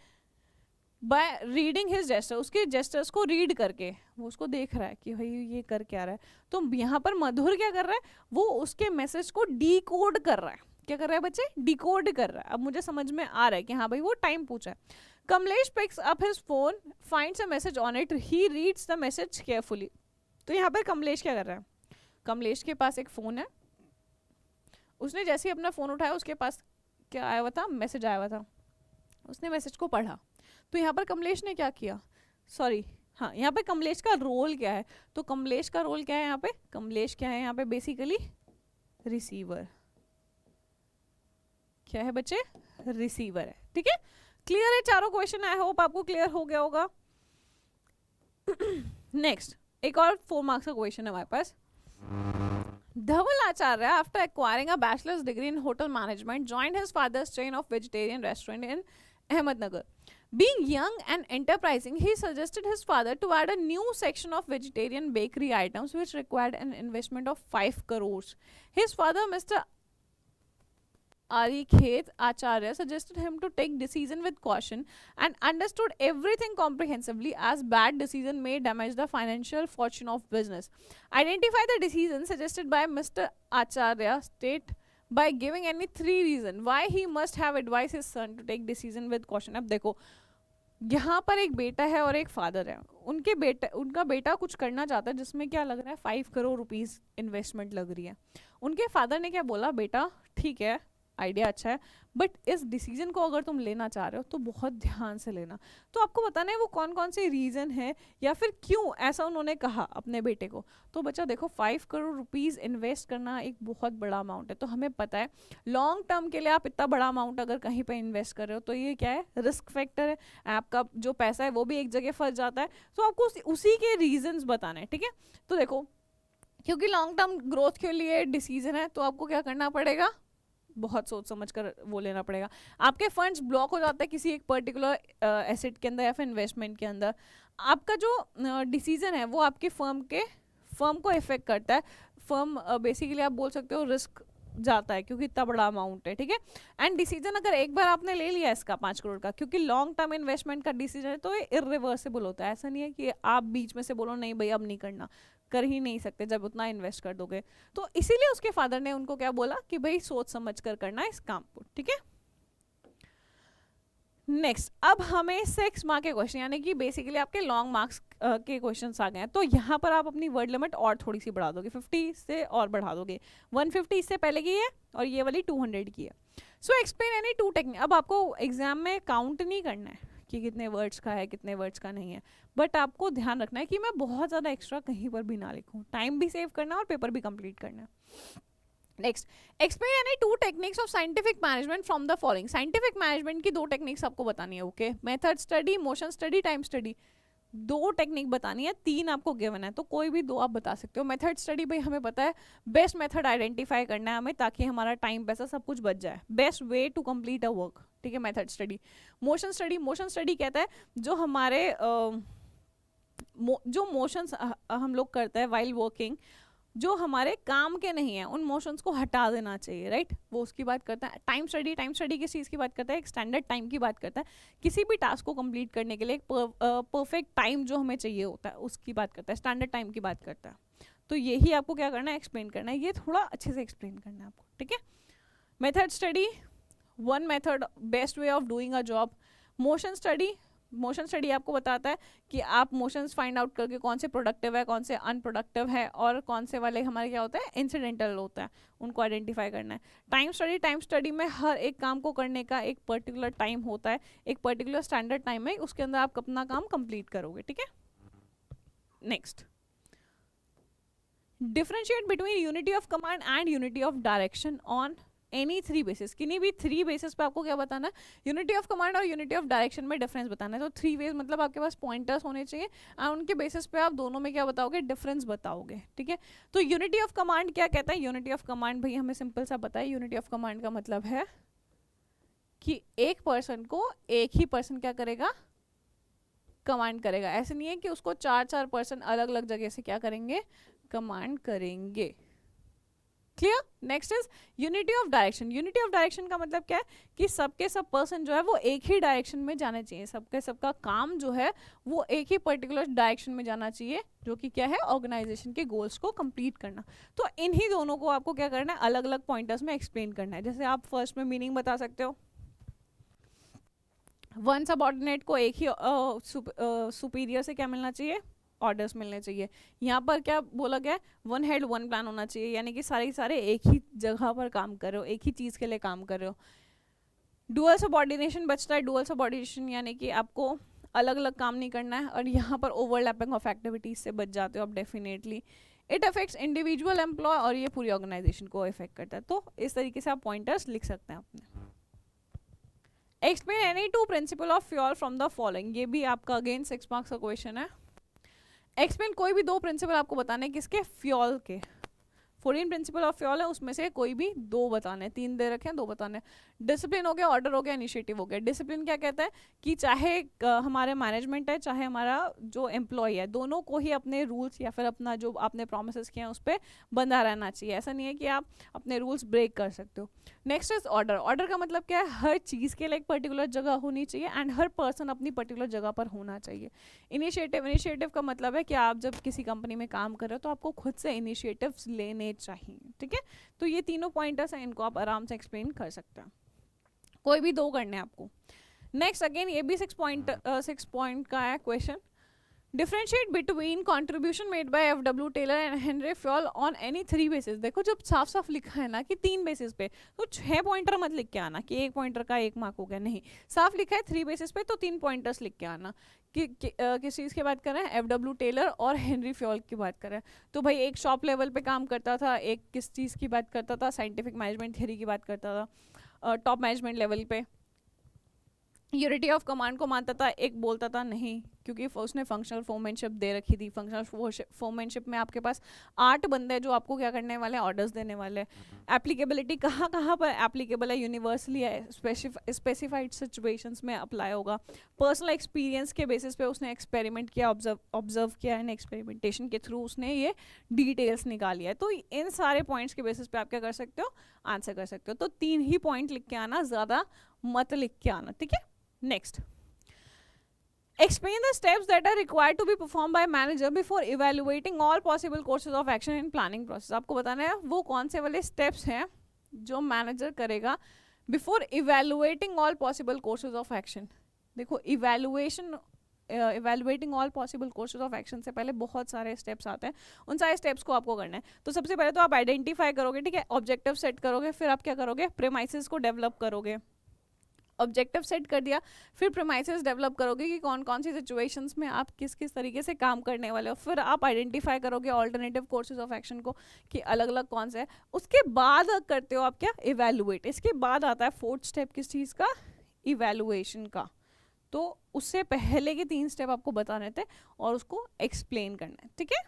बाय रीडिंग हिज जेस्टर, उसके जेस्टर्स को रीड करके वो उसको देख रहा है कि भाई ये कर क्या रहा है। तो यहाँ पर मधुर क्या कर रहा है, वो उसके मैसेज को डीकोड कर रहा है। क्या कर रहा है बच्चे, डिकोड कर रहा है। अब मुझे समझ में आ रहा है कि हाँ भाई वो टाइम पूछा है। Kamlesh picks up his phone, finds a message on it, he reads the message carefully. तो यहाँ पर कमलेश क्या कर रहा है, कमलेश के पास एक फ़ोन है, उसने जैसे ही अपना फ़ोन उठाया उसके पास क्या आया हुआ था, मैसेज आया हुआ था, उसने मैसेज को पढ़ा। तो यहाँ पर कमलेश ने क्या किया, सॉरी हाँ, यहाँ पे कमलेश का रोल क्या है, तो कमलेश का रोल क्या है यहाँ पे, कमलेश क्या है यहाँ पे, बेसिकली रिसीवर। क्या है बच्चे, रिसीवर है, ठीक है। क्लियर है चारों क्वेश्चन, आई होप आपको क्लियर हो गया होगा। नेक्स्ट एक और 4 मार्क्स का क्वेश्चन है हमारे पास। धवल Acharya, after acquiring a bachelor's degree in hotel management, joined his father's chain of vegetarian restaurant in Ahmednagar. Being young and enterprising, he suggested his father to add a new section of vegetarian bakery items which required an investment of 5 crores. His father, Mr. Arikhet Acharya, suggested him to take decision with caution and understood everything comprehensively, as bad decision may damage the financial fortune of business. Identify the decision suggested by Mr. Acharya, state by giving any 3 reason why he must have advised his son to take decision with caution. अब देखो यहाँ पर एक बेटा है और एक father है, उनका बेटा कुछ करना चाहता है जिसमें क्या लग रहा है 5 करोड़ रुपीस इन्वेस्टमेंट लग रही है। उनके फादर ने क्या बोला, बेटा ठीक है आइडिया अच्छा है बट इस डिसीजन को अगर तुम लेना चाह रहे हो तो बहुत ध्यान से लेना। तो आपको बताना है वो कौन कौन से रीज़न है या फिर क्यों ऐसा उन्होंने कहा अपने बेटे को। तो बच्चा देखो 5 करोड़ रुपीस इन्वेस्ट करना एक बहुत बड़ा अमाउंट है, तो हमें पता है लॉन्ग टर्म के लिए आप इतना बड़ा अमाउंट अगर कहीं पे इन्वेस्ट कर रहे हो तो ये क्या है, रिस्क फैक्टर है, आपका जो पैसा है वो भी एक जगह फंस जाता है। तो आपको उसी के रीजंस बताना है, ठीक है। तो देखो क्योंकि लॉन्ग टर्म ग्रोथ के लिए डिसीजन है तो आपको क्या करना पड़ेगा, बहुत सोच समझ कर वो लेना पड़ेगा। आपके फंड्स ब्लॉक हो जाते हैं किसी एक पर्टिकुलर एसेट के अंदर या फिर इन्वेस्टमेंट के अंदर, आपका जो डिसीजन है वो आपके फर्म को इफेक्ट करता है। फर्म बेसिकली आप बोल सकते हो रिस्क जाता है क्योंकि इतना बड़ा अमाउंट है, ठीक है। एंड डिसीजन अगर एक बार आपने ले लिया इसका 5 करोड़ का, क्योंकि लॉन्ग टर्म इन्वेस्टमेंट का डिसीजन है तो ये इरिवर्सिबल होता है। ऐसा नहीं है कि आप बीच में से बोलो नहीं भाई अब नहीं करना, कर ही नहीं सकते जब उतना इन्वेस्ट कर दोगे। तो इसीलिए उसके फादर ने उनको क्या बोला कि भाई सोच समझ कर करना इस काम को, ठीक है। नेक्स्ट, अब हमें 6 मार्क के क्वेश्चन यानी कि बेसिकली आपके लॉन्ग मार्क्स के क्वेश्चंस आ गए हैं। तो यहाँ पर आप अपनी वर्ड लिमिट और थोड़ी सी बढ़ा दोगे, 50 से और बढ़ा दोगे। 150 इससे पहले की है और ये वाली 200 की है। So explain any 2 technique. अब आपको एग्जाम में काउंट नहीं करना है कि कितने वर्ड्स का है कितने वर्ड्स का नहीं है, बट आपको ध्यान रखना है कि मैं बहुत ज़्यादा एक्स्ट्रा कहीं पर भी ना लिखूँ, टाइम भी सेव करना है और पेपर भी कंप्लीट करना है। Next, explain any 2 techniques of scientific management from the following. Scientific management की 2 टेक्निक्स आपको बतानी है, okay. Method study, motion study, time study, 2 technique बतानी है, 3 आपको गिवन है तो कोई भी 2 आप बता सकते हो। मेथड स्टडी भाई हमें पता है बेस्ट मेथड आइडेंटिफाई करना है हमें ताकि हमारा टाइम पैसा सब कुछ बच जाए, best way to complete a work, ठीक है, मेथड स्टडी। मोशन स्टडी कहता है जो हमारे जो मोशंस हम लोग करते हैं वाइल वर्किंग, जो हमारे काम के नहीं है उन मोशंस को हटा देना चाहिए, राइट, वो उसकी बात करता है। टाइम स्टडी किस चीज़ की बात करता है, एक स्टैंडर्ड टाइम की बात करता है, किसी भी टास्क को कंप्लीट करने के लिए एक परफेक्ट टाइम जो हमें चाहिए होता है उसकी बात करता है, स्टैंडर्ड टाइम की बात करता है। तो यही आपको क्या करना है, एक्सप्लेन करना है, ये थोड़ा अच्छे से एक्सप्लेन करना है आपको, ठीक है। Method study, 1 method, best way of doing a job. Motion study आपको बताता है कि आप मोशंस फाइंड आउट करके कौन से प्रोडक्टिव है कौन से अनप्रोडक्टिव है और कौन से वाले हमारे क्या होता है इंसिडेंटल होता है, उनको आइडेंटिफाई करना है। टाइम स्टडी में हर एक काम को करने का एक पर्टिकुलर टाइम होता है, एक पर्टिकुलर स्टैंडर्ड टाइम है, उसके अंदर आप अपना काम कंप्लीट करोगे, ठीक है। Next, differentiate between unity of command and unity of direction on any 3 basis. किन्हीं भी 3 बेसिस पे आपको क्या बताना है, यूनिटी ऑफ कमांड और यूनिटी ऑफ डायरेक्शन में डिफरेंस बताना है। तो 3 वेज मतलब आपके पास पॉइंटर्स होने चाहिए और उनके बेसिस पे आप दोनों में क्या बताओगे, डिफरेंस बताओगे, ठीक है। तो यूनिटी ऑफ कमांड क्या कहता है, यूनिटी ऑफ कमांड भाई हमें सिंपल सा पता है, यूनिटी ऑफ कमांड का मतलब है कि एक पर्सन को एक ही पर्सन क्या करेगा, कमांड करेगा। ऐसे नहीं है कि उसको 4 पर्सन अलग अलग जगह से क्या करेंगे, कमांड करेंगे, clear. Next is unity of direction. Unity of direction का मतलब क्या है कि सबके सब पर्सन जो है वो एक ही डायरेक्शन में जाने चाहिए, सबके सबका काम जो है वो एक ही पर्टिकुलर डायरेक्शन में जाना चाहिए, जो कि क्या है, ऑर्गेनाइजेशन के गोल्स को कंप्लीट करना। तो इन्हीं दोनों को आपको क्या करना है, अलग अलग पॉइंटर्स में एक्सप्लेन करना है। जैसे आप फर्स्ट में मीनिंग बता सकते हो, 1 सबऑर्डिनेट को एक ही सुपीरियर से क्या मिलना चाहिए, ऑर्डर्स मिलने चाहिए। यहाँ पर क्या बोला गया है, 1 हेड 1 प्लान होना चाहिए, यानी कि सारे एक ही जगह पर काम कर रहे हो, एक ही चीज़ के लिए काम कर रहे हो। डुअल सबऑर्डिनेशन बचता है, डुअल सबऑर्डिनेशन यानी कि आपको अलग अलग काम नहीं करना है और यहाँ पर ओवरलैपिंग ऑफ एक्टिविटीज से बच जाते हो आप definitely. It affects individual employ और ये पूरी ऑर्गेनाइजेशन को इफेक्ट करता है। तो इस तरीके से आप पॉइंटर्स लिख सकते हैं अपने। Explain any 2 principle of fuel from the following, ये भी आपका अगेन 6 मार्क्स का क्वेश्चन है। एक्सप्लेन कोई भी 2 प्रिंसिपल आपको बताने किसके, फ्यूल के। 14 प्रिंसिपल ऑफ फ्यूल है उसमें से कोई भी 2 बताने, 3 दे रखे हैं 2 बताने। डिसिप्लिन हो गया, ऑर्डर हो गया, इनिशिएटिव हो गया। डिसिप्लिन क्या कहता है कि चाहे हमारे मैनेजमेंट है चाहे हमारा जो एम्प्लॉय है, दोनों को ही अपने रूल्स या फिर अपना जो आपने प्रोमिस किए हैं उस पर बंधा रहना चाहिए। ऐसा नहीं है कि आप अपने रूल्स ब्रेक कर सकते हो। Next is order. ऑर्डर का मतलब क्या है, हर चीज़ के लिए एक पर्टिकुलर जगह होनी चाहिए एंड हर पर्सन अपनी पर्टिकुलर जगह पर होना चाहिए। इनिशिएटिव का मतलब है कि आप जब किसी कंपनी में काम कर रहे हो तो आपको खुद से इनिशिएटिव्स लेने होने चाहिए, ठीक है। तो ये तीनों पॉइंटर्स हैं, इनको आप आराम से एक्सप्लेन कर सकते हैं, कोई भी दो करने हैं आपको। नेक्स्ट अगेन ये भी 6 पॉइंट का है question. Differentiate between contribution made by F W Taylor and Henry Fayol on any 3 basis. देखो जब साफ साफ लिखा है ना कि 3 बेसिस पे, तो 6 पॉइंटर मत लिख के आना कि 1 पॉइंटर का 1 मार्क हो गया, नहीं, साफ लिखा है 3 बेसिस पे तो 3 पॉइंटर्स लिख के आना। किस चीज़ की बात कर रहे हैं, एफडब्ल्यू टेलर और हेनरी फ्योल की बात कर रहे हैं। तो भाई एक शॉप लेवल पे काम करता था, एक किस चीज़ की बात करता था, साइंटिफिक मैनेजमेंट थ्योरी की बात करता था, टॉप मैनेजमेंट लेवल पे यूनिटी ऑफ कमांड को मानता था, एक बोलता था नहीं, क्योंकि उसने फंक्शनल फोरमैनशिप दे रखी थी। फंक्शनल फोरमैनशिप में आपके पास 8 बंदे हैं जो आपको क्या करने वाले हैं, ऑर्डर्स देने वाले हैं। एप्लीकेबिलिटी कहाँ कहाँ पर एप्लीकेबल है, यूनिवर्सली है, स्पेसिफाइड सिचुएशंस में अप्लाई होगा। पर्सनल एक्सपीरियंस के बेसिस पे उसने एक्सपेरिमेंट किया, ऑब्जर्व किया एंड एक्सपेरिमेंटेशन के थ्रू उसने ये डिटेल्स निकाली है। तो इन सारे पॉइंट्स के बेसिस पे आप क्या कर सकते हो, आंसर कर सकते हो। तो 3 ही पॉइंट लिख के आना, ज़्यादा मत लिख के आना, ठीक है। Next, explain the steps that are required to be performed by manager before evaluating all possible courses of action in planning process। आपको बताना है वो कौन से वाले steps हैं जो मैनेजर करेगा before evaluating all possible courses of action। देखो evaluating all possible courses of action से पहले बहुत सारे steps आते हैं, उन सारे steps को आपको करना है। तो सबसे पहले तो आप आइडेंटिफाई करोगे, ठीक है, ऑब्जेक्टिव सेट करोगे, फिर आप क्या करोगे, प्रेमाइसेस को डेवलप करोगे। ऑब्जेक्टिव सेट कर दिया, फिर प्रेमाइसेस डेवलप करोगे कि कौन कौन सी सिचुएशंस में आप किस किस तरीके से काम करने वाले हो। फिर आप आइडेंटिफाई करोगे ऑल्टरनेटिव कोर्सेज ऑफ एक्शन को कि अलग अलग कौन से है। उसके बाद करते हो आप क्या, इवेलुएट। इसके बाद आता है 4th स्टेप किस चीज़ का, इवेलुएशन का। तो उससे पहले के 3 स्टेप आपको बताने थे और उसको एक्सप्लेन करना है, ठीक है।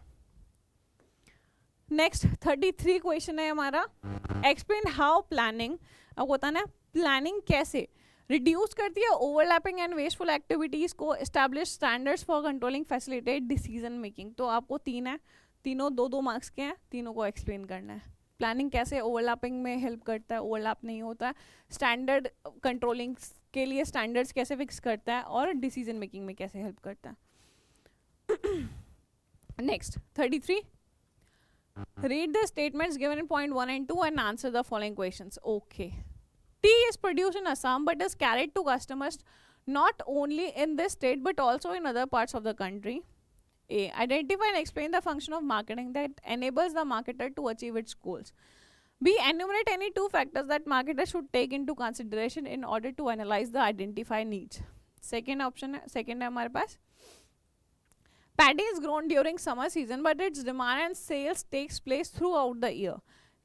नेक्स्ट 33 क्वेश्चन है हमारा, एक्सप्लेन हाउ प्लानिंग। अब बताना है प्लानिंग कैसे रिड्यूस करती है ओवरलैपिंग एंड वेस्टफुल एक्टिविटीज़ को, establish standards for controlling facilitate decision making. तो आपको 3 है, तीनों 2-2 मार्क्स के हैं, तीनों को एक्सप्लेन करना है। प्लानिंग कैसे ओवरलैपिंग में हेल्प करता है, ओवरलैप नहीं होता है, स्टैंडर्ड कंट्रोलिंग के लिए स्टैंडर्ड्स कैसे फिक्स करता है, और डिसीजन मेकिंग में कैसे हेल्प करता है। Next 33, read the statements given in point 1 and 2 and answer the following questions। okay, tea is produced in Assam but is carried to customers not only in this state but also in other parts of the country। A, identify and explain the function of marketing that enables the marketer to achieve its goals। B, enumerate any 2 factors that marketers should take into consideration in order to analyze the identified needs। second option है, second है हमारे पास, paddy is grown during summer season but its demand and sales takes place throughout the year।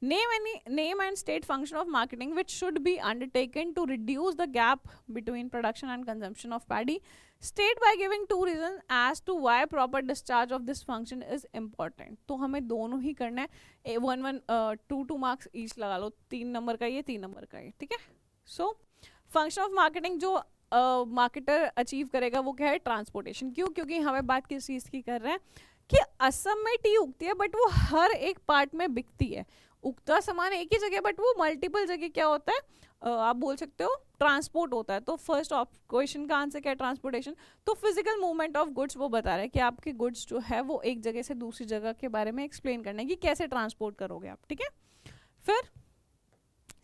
name and state function of marketing which should be undertaken to reduce the gap between production and consumption of paddy। state by giving 2 reasons as to why proper discharge of this function is important। तो हमें दोनों ही करना है, 2 marks each लगा लो, 3 number का ये, 3 number का ये, ठीक है। सो फंक्शन ऑफ मार्केटिंग जो मार्केटर अचीव करेगा वो क्या है, ट्रांसपोर्टेशन। क्यों, क्योंकि हमें बात किस चीज़ की कर रहे हैं कि असम में टी उगती है बट वो हर एक पार्ट में बिकती है। उगता सामान एक ही जगह बट वो मल्टीपल जगह क्या होता है, आप बोल सकते हो ट्रांसपोर्ट होता है। तो फर्स्ट क्वेश्चन का आंसर क्या है, ट्रांसपोर्टेशन। तो फिजिकल मूवमेंट ऑफ गुड्स वो बता रहा है कि आपके गुड्स जो है वो एक जगह से दूसरी जगह के बारे में एक्सप्लेन करना है कि कैसे ट्रांसपोर्ट करोगे आप, ठीक है। फिर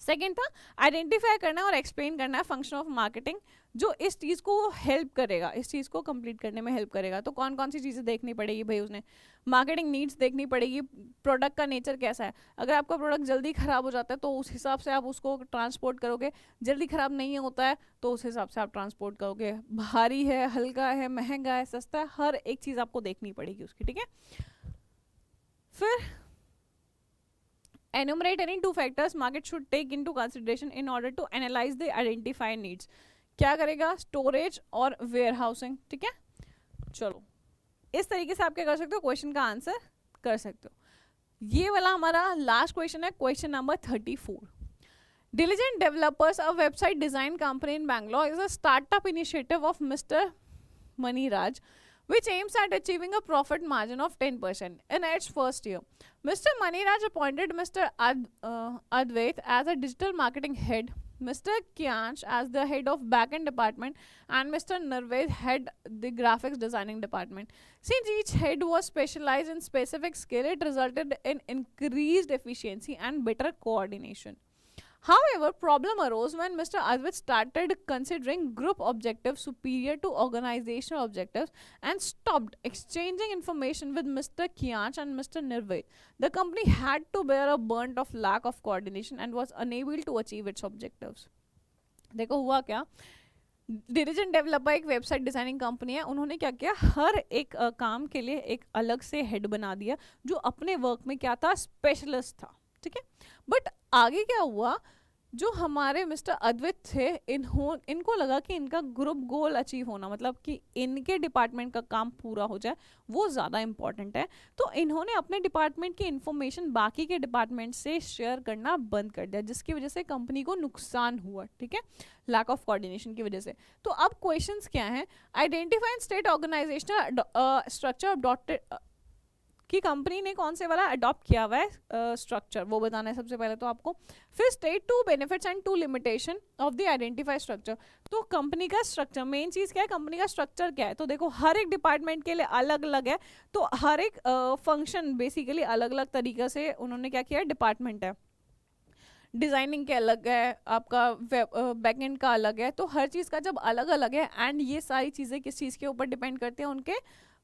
सेकेंड था आइडेंटिफाई करना और एक्सप्लेन करना है फंक्शन ऑफ मार्केटिंग जो इस चीज़ को हेल्प करेगा, इस चीज़ को कंप्लीट करने में हेल्प करेगा। तो कौन कौन सी चीज़ें देखनी पड़ेगी भाई, उसने मार्केटिंग नीड्स देखनी पड़ेगी, प्रोडक्ट का नेचर कैसा है। अगर आपका प्रोडक्ट जल्दी ख़राब हो जाता है तो उस हिसाब से आप उसको ट्रांसपोर्ट करोगे, जल्दी ख़राब नहीं होता है तो उस हिसाब से आप ट्रांसपोर्ट करोगे। भारी है, हल्का है, महंगा है, सस्ता है, हर एक चीज़ आपको देखनी पड़ेगी उसकी, ठीक है। फिर enumerate any 2 factors market should take into consideration in order to analyze the identified needs। क्या करेगा, स्टोरेज और वेयर हाउसिंग, ठीक है। चलो इस तरीके से आप क्या कर सकते हो, क्वेश्चन का आंसर कर सकते हो। ये वाला हमारा लास्ट क्वेश्चन है, question number 34। Diligent Developers, a website design company in Bangalore, is a startup initiative of Mr. Mani Raj, which aims at achieving a profit margin of 10% in its first year. Mr. Mani Raj appointed Mr. Advait as a digital marketing head Mr. Kyanch as the head of backend department and Mr. Narvez head the graphics designing department. Since each head was specialized in specific skill, it resulted in increased efficiency and better coordination. However, problem arose when Mr. Advait started considering group objectives superior to organizational objectives and stopped exchanging information with Mr. Kyanch and Mr. Nirvay. The company had to bear a burden of lack of coordination and was unable to achieve its objectives. देखो हुआ क्या, diligent developer एक website designing company है, उन्होंने क्या किया, हर एक काम के लिए एक अलग से हेड बना दिया जो अपने वर्क में क्या था, स्पेशलिस्ट था, ठीक है। बट आगे क्या हुआ, जो हमारे मिस्टर अद्वैत थे, इनको लगा कि इनका ग्रुप गोल अचीव होना, मतलब कि इनके डिपार्टमेंट का काम पूरा हो जाए, वो ज़्यादा इंपॉर्टेंट है। तो इन्होंने अपने डिपार्टमेंट की इंफॉर्मेशन बाकी के डिपार्टमेंट से शेयर करना बंद कर दिया, जिसकी वजह से कंपनी को नुकसान हुआ, ठीक है, लैक ऑफ कोऑर्डिनेशन की वजह से। तो अब क्वेश्चंस क्या हैं, identify and state organizational structure adopted कि कंपनी ने कौन से वाला अडॉप्ट किया हुआ है स्ट्रक्चर, वो बताना है सबसे पहले तो आपको। फिर state two benefits and two limitation of the identify structure. तो कंपनी का स्ट्रक्चर, मेन चीज़ क्या है, कंपनी का स्ट्रक्चर क्या है, तो देखो हर एक डिपार्टमेंट के लिए अलग अलग है, तो हर एक फंक्शन बेसिकली अलग अलग तरीके से उन्होंने क्या किया, डिपार्टमेंट है, डिज़ाइनिंग के अलग है, आपका बैकएंड का अलग है, तो हर चीज़ का जब अलग अलग है, एंड ये सारी चीज़ें किस चीज़ के ऊपर डिपेंड करती हैं, उनके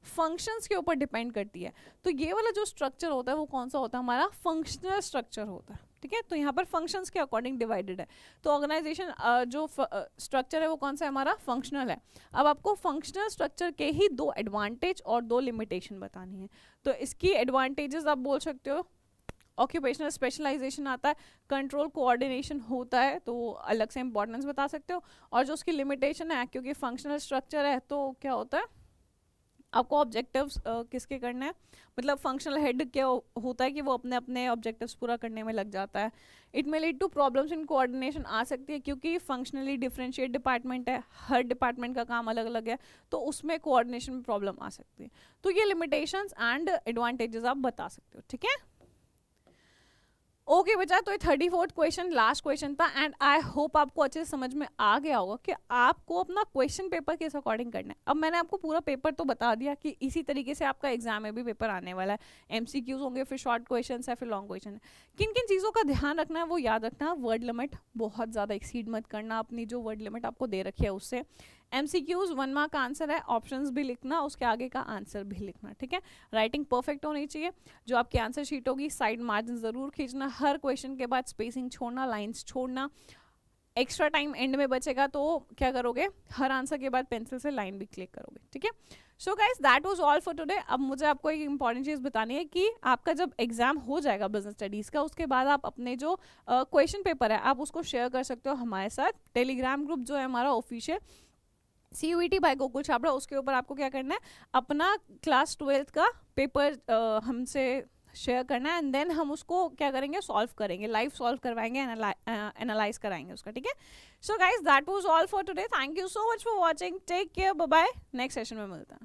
फंक्शंस के ऊपर डिपेंड करती है। तो ये वाला जो स्ट्रक्चर होता है वो कौन सा होता है, हमारा फंक्शनल स्ट्रक्चर होता है, ठीक है। तो यहाँ पर फंक्शंस के अकॉर्डिंग डिवाइडेड है, तो ऑर्गेनाइजेशन जो स्ट्रक्चर है वो कौन सा है, हमारा फंक्शनल है। अब आपको फंक्शनल स्ट्रक्चर के ही दो एडवांटेज और दो लिमिटेशन बतानी है। तो इसकी एडवांटेजेस आप बोल सकते हो, ऑक्यूपेशनल स्पेशलाइजेशन आता है, कंट्रोल कोऑर्डिनेशन होता है, तो अलग से इंपॉर्टेंस बता सकते हो। और जो उसकी लिमिटेशन है, क्योंकि फंक्शनल स्ट्रक्चर है तो क्या होता है, आपको ऑब्जेक्टिव्स किसके करने हैं, मतलब फंक्शनल हेड क्या होता है कि वो अपने अपने ऑब्जेक्टिव्स पूरा करने में लग जाता है। It may lead to problems in coordination आ सकती है, क्योंकि फंक्शनली डिफरेंशिएट डिपार्टमेंट है, हर डिपार्टमेंट का काम अलग अलग है, तो उसमें कोऑर्डिनेशन में प्रॉब्लम आ सकती है। तो ये लिमिटेशंस एंड एडवांटेजेस आप बता सकते हो, ठीक है। ओके बच्चा, तो ये 34th क्वेश्चन लास्ट क्वेश्चन था, एंड आई होप आपको अच्छे से समझ में आ गया होगा कि आपको अपना क्वेश्चन पेपर किस अकॉर्डिंग करना है। अब मैंने आपको पूरा पेपर तो बता दिया कि इसी तरीके से आपका एग्जाम में भी पेपर आने वाला है, एमसीक्यूज होंगे, फिर शॉर्ट क्वेश्चन है, फिर लॉन्ग क्वेश्चन है। किन किन चीज़ों का ध्यान रखना है वो याद रखना, वर्ड लिमिट बहुत ज़्यादा एक्सीड मत करना, अपनी जो वर्ड लिमिट आपको दे रखी है उससे। एमसीक्यूज 1 मार्क का आंसर है, ऑप्शंस भी लिखना, उसके आगे का आंसर भी लिखना, ठीक है। राइटिंग परफेक्ट होनी चाहिए। जो आपकी आंसर शीट होगी साइड मार्जिन ज़रूर खींचना, हर क्वेश्चन के बाद स्पेसिंग छोड़ना, लाइंस छोड़ना। एक्स्ट्रा टाइम एंड में बचेगा तो क्या करोगे, हर आंसर के बाद पेंसिल से लाइन भी क्लिक करोगे, ठीक है। So guys that was all for today. अब मुझे आपको एक इंपॉर्टेंट चीज़ बतानी है कि आपका जब एग्जाम हो जाएगा बिजनेस स्टडीज़ का, उसके बाद आप अपने जो क्वेश्चन पेपर है आप उसको शेयर कर सकते हो हमारे साथ। टेलीग्राम ग्रुप जो है हमारा official CUET by Gokul Chhabra, उसके ऊपर आपको क्या करना है, अपना क्लास 12th का पेपर हमसे शेयर करना है, एंड देन हम उसको क्या करेंगे, सॉल्व करेंगे, लाइव सॉल्व करवाएंगे, एनालाइज कराएंगे उसका, ठीक है। So guys that was all for today, thank you so much for watching, take care, bye bye, next session में मिलते हैं।